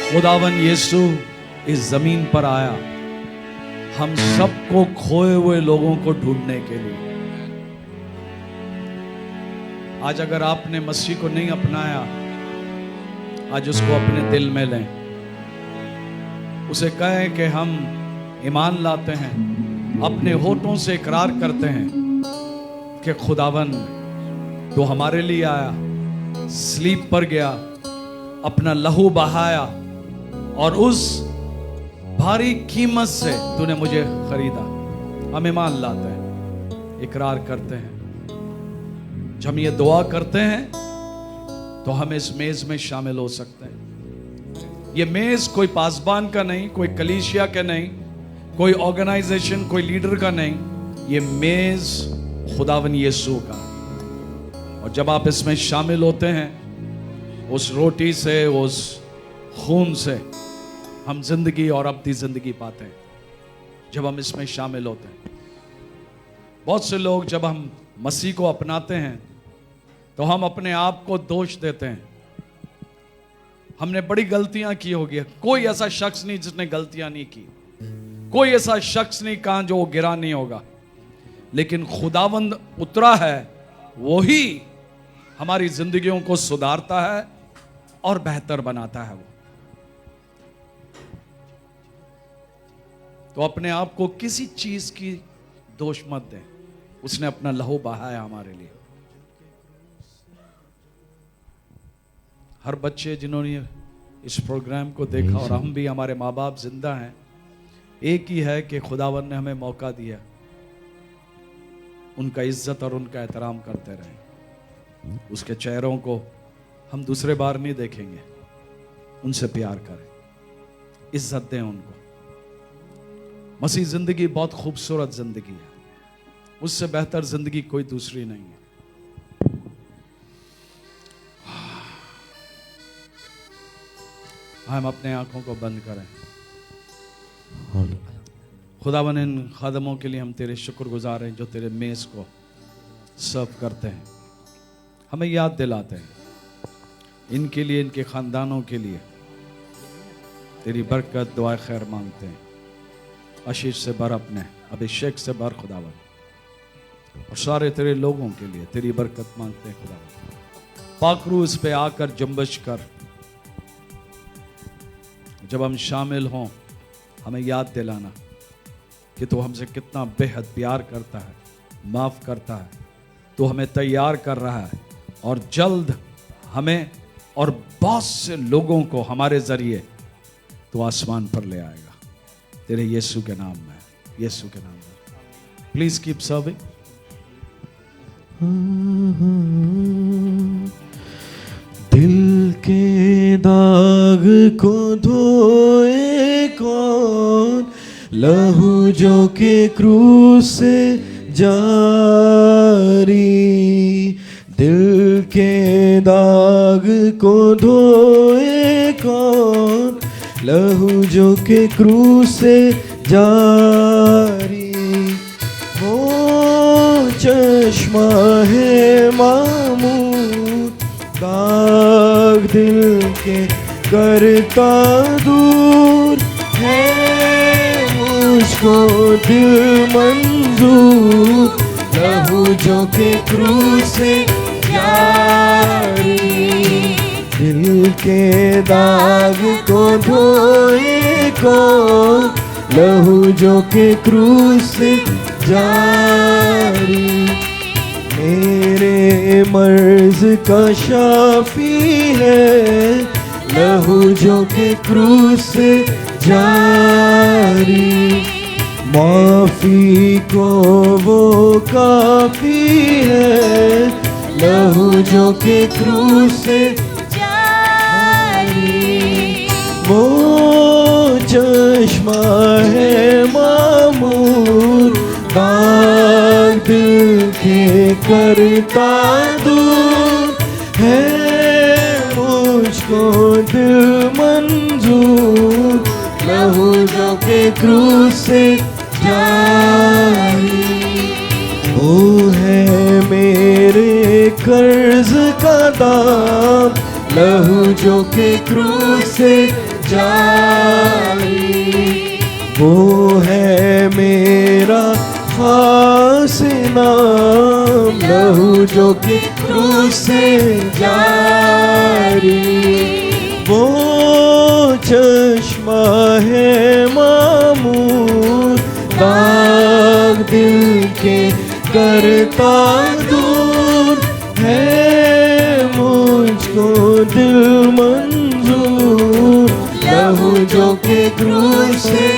खुदावन यीशु इस जमीन पर आया हम सबको खोए हुए लोगों को ढूंढने के लिए। आज अगर आपने मसीह को नहीं अपनाया, आज उसको अपने दिल में लें, उसे कहें कि हम ईमान लाते हैं, अपने होठों से इकरार करते हैं कि खुदावन तो हमारे लिए आया, स्लीप पर गया, अपना लहू बहाया और उस भारी कीमत से तूने मुझे खरीदा। हम ईमान लाते हैं, इकरार करते हैं। जब हम ये दुआ करते हैं तो हम इस मेज में शामिल हो सकते हैं। ये मेज कोई पासबान का नहीं, कोई कलीसिया का नहीं, कोई ऑर्गेनाइजेशन, कोई लीडर का नहीं, ये मेज खुदावन यीशु का। और जब आप इसमें शामिल होते हैं, उस रोटी से, उस खून से हम जिंदगी और अपनी जिंदगी पाते हैं। जब हम इसमें शामिल होते हैं, बहुत से लोग जब हम मसीह को अपनाते हैं तो हम अपने आप को दोष देते हैं। हमने बड़ी गलतियां की होगी। कोई ऐसा शख्स नहीं जिसने गलतियां नहीं की, कोई ऐसा शख्स नहीं कहा जो वो गिरा नहीं होगा। लेकिन खुदावंद उतरा है, वही हमारी जिंदगियों को सुधारता है और बेहतर बनाता है। वो तो अपने आप को किसी चीज की दोष मत दें। उसने अपना लहू बहाया हमारे लिए। हर बच्चे जिन्होंने इस प्रोग्राम को देखा और हम भी, हमारे माँ बाप जिंदा हैं, एक ही है कि खुदावन ने हमें मौका दिया, उनका इज्जत और उनका एहतराम करते रहें। उसके चेहरों को हम दूसरे बार नहीं देखेंगे, उनसे प्यार करें, इज्जत दें उनको। मसीह जिंदगी बहुत खूबसूरत जिंदगी है। उससे बेहतर जिंदगी कोई दूसरी नहीं है। हम अपने आंखों को बंद करें। खुदावन इन खादमों के लिए हम तेरे शुक्रगुजार हैं जो तेरे मेज को सर्व करते हैं, हमें याद दिलाते हैं। इनके लिए, इनके खानदानों के लिए तेरी बरकत, दुआ खैर मांगते हैं। आशीष से भर, अपने अभिषेक से भर खुदावन, और सारे तेरे लोगों के लिए तेरी बरकत मांगते हैं खुदावन। पाकरूस पे आकर जंबश कर, जब हम शामिल हों हमें याद दिलाना कि तू हमसे कितना बेहद प्यार करता है, माफ करता है। तू हमें तैयार कर रहा है और जल्द हमें और बहुत से लोगों को हमारे जरिए तू आसमान पर ले आएगा। तेरे यीशु के नाम में, यीशु के नाम में। Please keep serving. दिल के दाग को धोए कौन, लहू जो के क्रूस से जारी। दिल के दाग को धोए कौन, लहू जो के क्रूस से जारी। वो चश्मा है मामूद, दाग दिल के करता दूर है मुझको दिल मंजूर। लहू जो के क्रूस से जारी। दिल के दाग को धोए कौन, लहू जो के क्रूस से जारी। मेरे मर्ज का शाफी है, लहू जो के क्रूस से जारी। माफी को वो काफी है, लहू जो के क्रूस से जारी। वो चश्मा है मामूर, दाग दिल के करता दूर है मुझको दिल मंजूर। लहू जो के क्रूस से जारी। वो है मेरे कर्ज का दाम, लहू जो के क्रूस से जारी। वो है मेरा खास नाम, लहू जो के क्रूस से जारी। वो चश्मा है मामूर, दाग दिल के करता दूर है मुझको दिल मंजूर। लहू जो के क्रूस से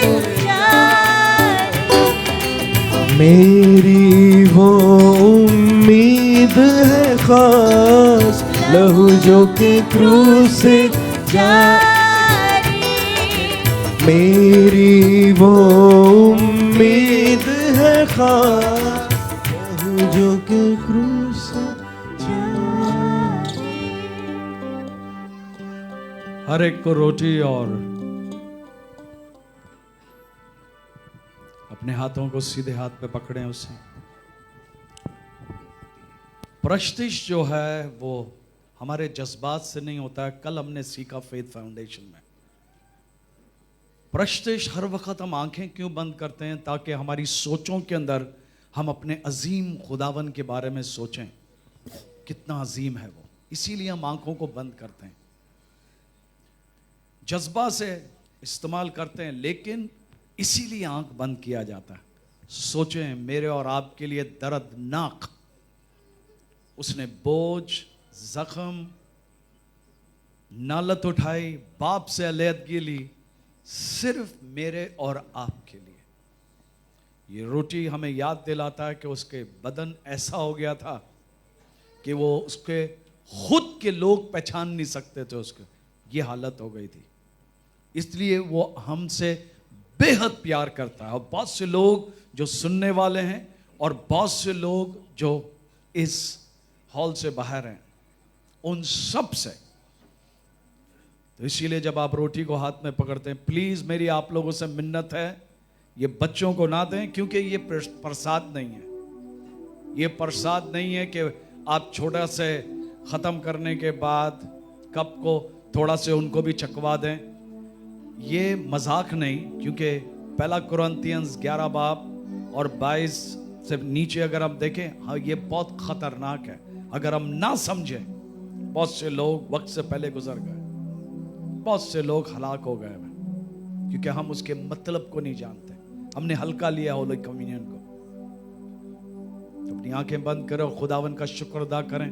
मेरी वो उम्मीद है खास, लहू जो के क्रूस से जारी। मेरी वो उम्मीद है खास, लहू जो के क्रूस से जारी। हर एक को रोटी और अपने हाथों को सीधे हाथ पे पकड़ें उसे। प्रस्तिश जो है वो हमारे जज्बात से नहीं होता है। कल हमने सीखा फेथ फाउंडेशन में, प्रस्तिश हर वक्त हम आंखें क्यों बंद करते हैं, ताकि हमारी सोचों के अंदर हम अपने अजीम खुदावन के बारे में सोचें, कितना अजीम है वो। इसीलिए हम आंखों को बंद करते हैं, जज्बा से इस्तेमाल करते हैं, लेकिन इसीलिए आंख बंद किया जाता है। सोचें, मेरे और आपके लिए दर्दनाक उसने बोझ, जख्म, नालत उठाई, बाप से अलहदगी ली, सिर्फ मेरे और आपके लिए। ये रोटी हमें याद दिलाता है कि उसके बदन ऐसा हो गया था कि वो उसके खुद के लोग पहचान नहीं सकते थे, उसके ये हालत हो गई थी। इसलिए वो हमसे बेहद प्यार करता है। और बहुत से लोग जो सुनने वाले हैं और बहुत से लोग जो इस हॉल से बाहर हैं, उन सब से। तो इसीलिए जब आप रोटी को हाथ में पकड़ते हैं, प्लीज मेरी आप लोगों से मिन्नत है, ये बच्चों को ना दें, क्योंकि ये प्रसाद नहीं है। ये प्रसाद नहीं है कि आप छोटा से खत्म करने के बाद कप को थोड़ा से उनको भी चखवा दें। ये मजाक नहीं, क्योंकि पहला कुरिन्थियंस 11 बाब और 22 से नीचे अगर हम देखें, हाँ ये बहुत खतरनाक है। अगर हम ना समझें, बहुत से लोग वक्त से पहले गुजर गए, बहुत से लोग हलाक हो गए, क्योंकि हम उसके मतलब को नहीं जानते। हमने हल्का लिया होली कम्युनियन को। तो अपनी आंखें बंद करें और खुदावन का शुक्र अदा करें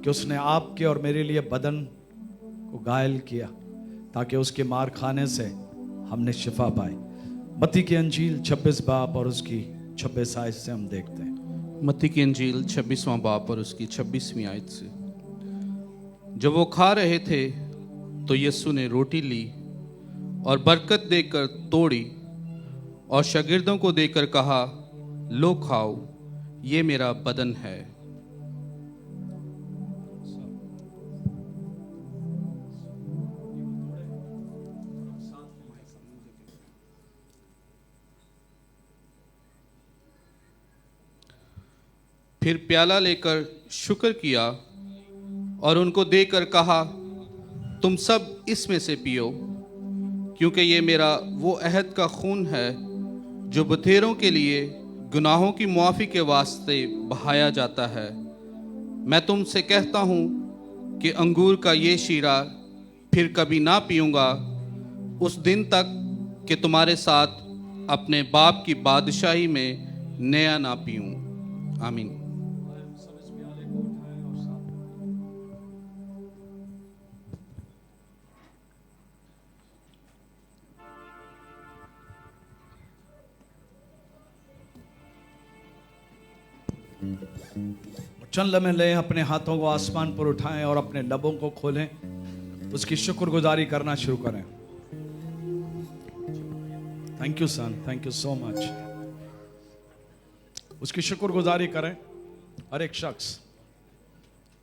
कि उसने आपके और मेरे लिए बदन को घायल किया, ताकि उसके मार खाने से हमने शिफा पाई। मत्ती की अंजील 26 बाब और उसकी 26 आयत से हम देखते हैं। मत्ती की अंजील 26वां बाब और उसकी 26वीं आयत से, जब वो खा रहे थे तो यीशु ने रोटी ली और बरकत देकर तोड़ी और शागिर्दों को देकर कहा, लो खाओ, ये मेरा बदन है। फिर प्याला लेकर शुक्र किया और उनको देकर कहा, तुम सब इसमें से पियो, क्योंकि ये मेरा वो अहद का खून है जो बथेरों के लिए गुनाहों की मुआफ़ी के वास्ते बहाया जाता है। मैं तुमसे कहता हूँ कि अंगूर का ये शीरा फिर कभी ना पीऊँगा, उस दिन तक कि तुम्हारे साथ अपने बाप की बादशाही में नया ना पीऊँ। आमीन। चंद लम्हे लें, अपने हाथों को आसमान पर उठाएं और अपने लबों को खोलें, उसकी शुक्रगुजारी करना शुरू करें। Thank you sun, thank you so much. उसकी शुक्रगुजारी करें। हर एक शख्स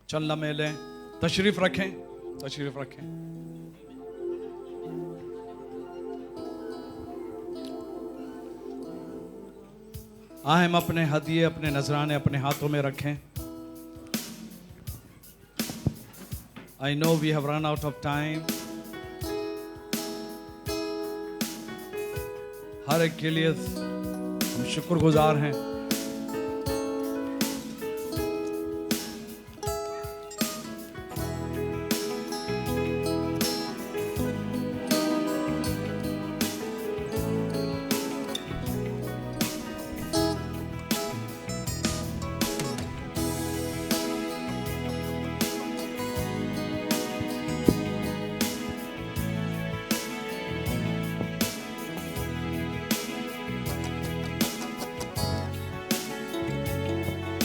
चंद लम्हे लें, तशरीफ रखें, तशरीफ रखें। हम अपने हदिये, अपने नजराने अपने हाथों में रखें। I know we have run out of time. हर एक के लिए हम शुक्रगुजार हैं।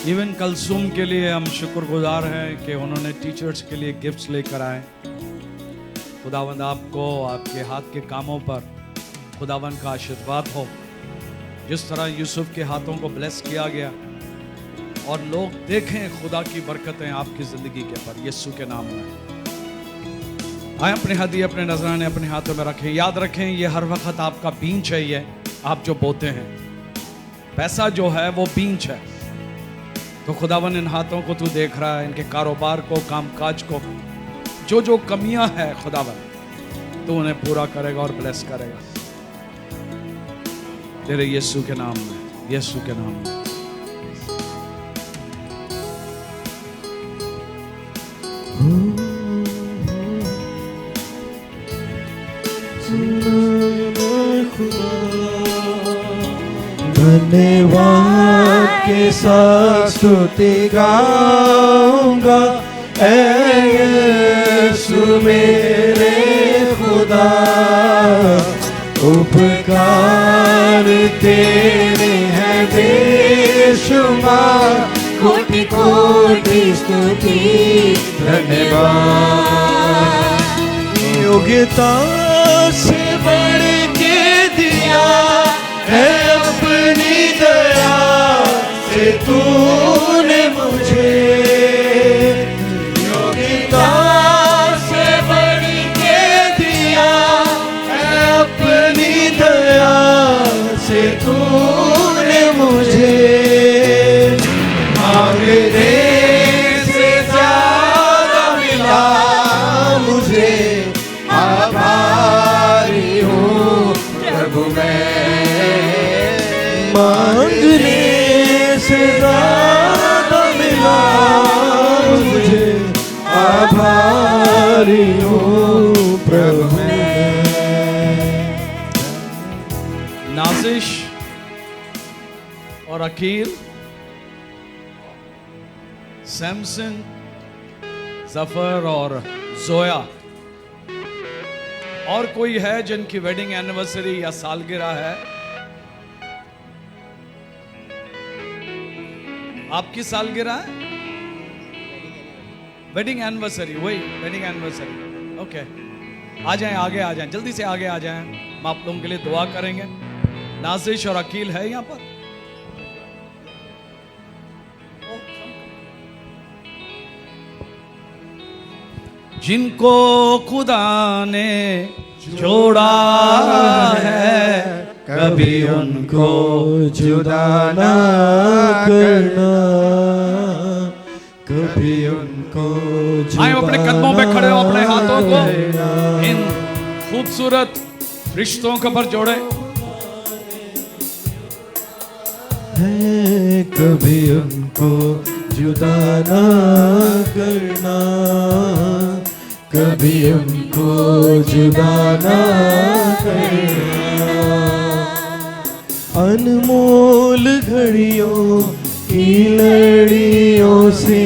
इवन कलसूम के लिए हम शुक्रगुजार हैं कि उन्होंने टीचर्स के लिए गिफ्ट्स लेकर आए। खुदावंद आपको, आपके हाथ के कामों पर खुदावंद का आशीर्वाद हो। जिस तरह यूसुफ के हाथों को ब्लेस किया गया और लोग देखें खुदा की बरकतें आपकी जिंदगी के पर, यीशु के नाम में। आए अपने हदिये, अपने नजराने अपने हाथों में रखें। याद रखें, ये हर वक्त आपका बीज है। ये आप जो बोते हैं, पैसा जो है वो बीज है। तो खुदावन इन हाथों को तू देख रहा है, इनके कारोबार को, कामकाज को, जो जो कमियां हैं खुदावन तू उन्हें पूरा करेगा और ब्लेस करेगा तेरे यीशु के नाम में, यीशु के नाम में। धन्यवाद के साथ स्तुति गाऊंगा, ऐ यीशु मेरे खुदा। उपकार तेरे हैं बेशुमार, कोटि कोटि स्तुति धन्यवाद। योग्यता से बढ़ के दिया है, अपनी दया से मांगने से ज्यादा मिला मुझे, आभारी हूँ प्रभु मैं। नाजिश और अकील, सैमसन, जफर और जोया, और कोई है जिनकी वेडिंग एनिवर्सरी या सालगिरह है? आपकी सालगिरह है? वेडिंग एनिवर्सरी, वही वेडिंग एनिवर्सरी। ओके, आ जाएं, आगे आ जाएं, जल्दी से आगे आ जाएं, हम आप लोगों के लिए दुआ करेंगे। नाजिश और अकील है यहाँ पर? जिनको खुदा ने जोड़ा है, कभी उनको जुदा ना करना, कभी उनको आए अपने कदमों पे खड़े हो, अपने हाथों को इन खूबसूरत रिश्तों के पर जोड़े। है कभी उनको जुदा ना करना, कभी उनको जुदा ना करना। अनमोल घड़ियों की लड़ियों से,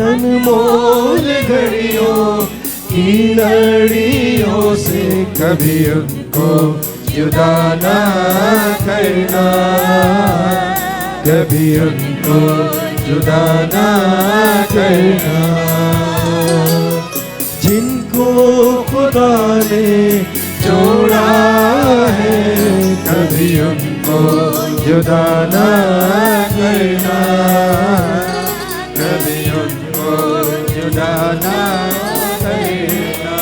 अनमोल घड़ियों की लड़ियों से, कभी उनको जुदा ना करना, कभी उनको जुदा ना करना। जिनको खुदा ने जोड़ा है, कभी उनको जुदा ना करना, कभी उनको जुदा ना करना।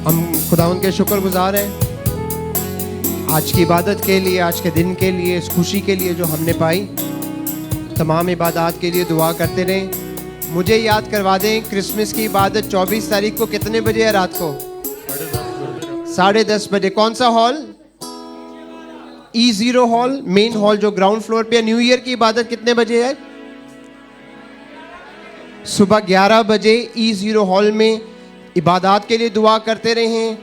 हम खुदावन के शुक्रगुजार हैं आज की इबादत के लिए, आज के दिन के लिए, इस खुशी के लिए जो हमने पाई। तमाम इबादत के लिए दुआ करते रहें। मुझे याद करवा दें, क्रिसमस की इबादत 24 तारीख को कितने बजे है? रात को 10:30 बजे। कौन सा hall? E0 hall, main hall जो ग्राउंड फ्लोर पे है। न्यू ईयर की इबादत कितने बजे है? सुबह 11 बजे E0 हॉल में। इबादत के लिए दुआ करते रहें।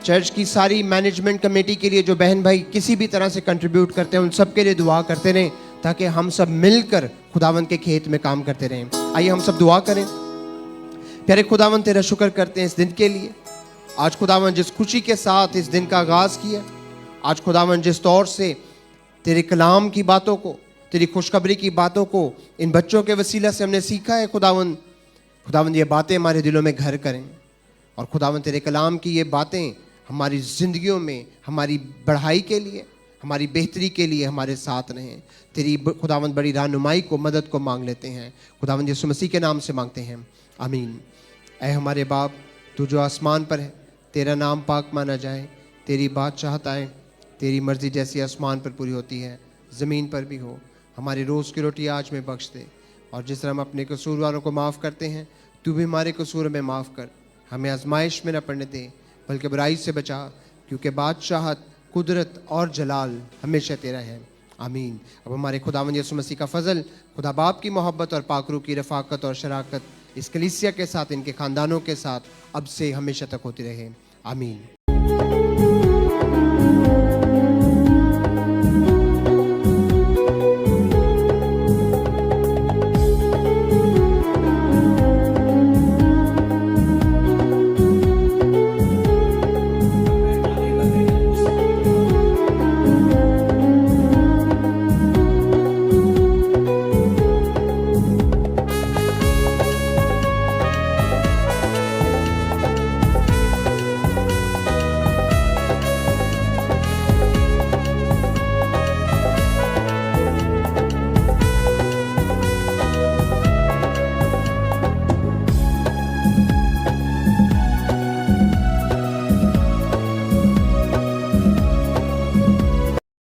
चर्च की सारी मैनेजमेंट कमेटी के लिए जो बहन भाई किसी भी तरह से कंट्रीब्यूट करते हैं, उन सब के लिए दुआ करते रहें, ताकि हम सब मिलकर खुदावन के खेत में काम करते रहें। आइए हम सब दुआ करें। प्यारे खुदावन, तेरा शुक्र करते हैं इस दिन के लिए। आज खुदावन जिस खुशी के साथ इस दिन का आगाज किया, आज खुदावन जिस तौर से तेरे कलाम की बातों को, तेरी खुशखबरी की बातों को इन बच्चों के वसीला से हमने सीखा है, खुदावन ये बातें हमारे दिलों में घर करें। और खुदावन तेरे कलाम की ये बातें हमारी ज़िंदगियों में हमारी बढ़ाई के लिए, हमारी बेहतरी के लिए हमारे साथ रहें। तेरी खुदावन बड़ी रहनुमाई को, मदद को मांग लेते हैं। खुदावन यीशु मसीह के नाम से मांगते हैं, आमीन। ऐ हमारे बाप, तू जो आसमान पर है, तेरा नाम पाक माना जाए, तेरी बादशाहत आए, तेरी मर्ज़ी जैसी आसमान पर पूरी होती है ज़मीन पर भी हो। हमारी रोज़ की रोटी आज में बख्श दे, और जिस तरह हम अपने कसूरवारों को माफ़ करते हैं, तू भी हमारे कसूर में माफ़ कर। हमें आजमाइश में न पड़ने दे, बल्कि बुराई से बचा, क्योंकि बादशाहत, कुदरत और जलाल हमेशा तेरा है, आमीन। अब हमारे खुदावंद यीशु मसीह का फजल, खुदा बाप की मोहब्बत और पाकरू की रफ़ाकत और शराकत इस कलीसिया के साथ, इनके ख़ानदानों के साथ अब से हमेशा तक होती रहे, आमीन।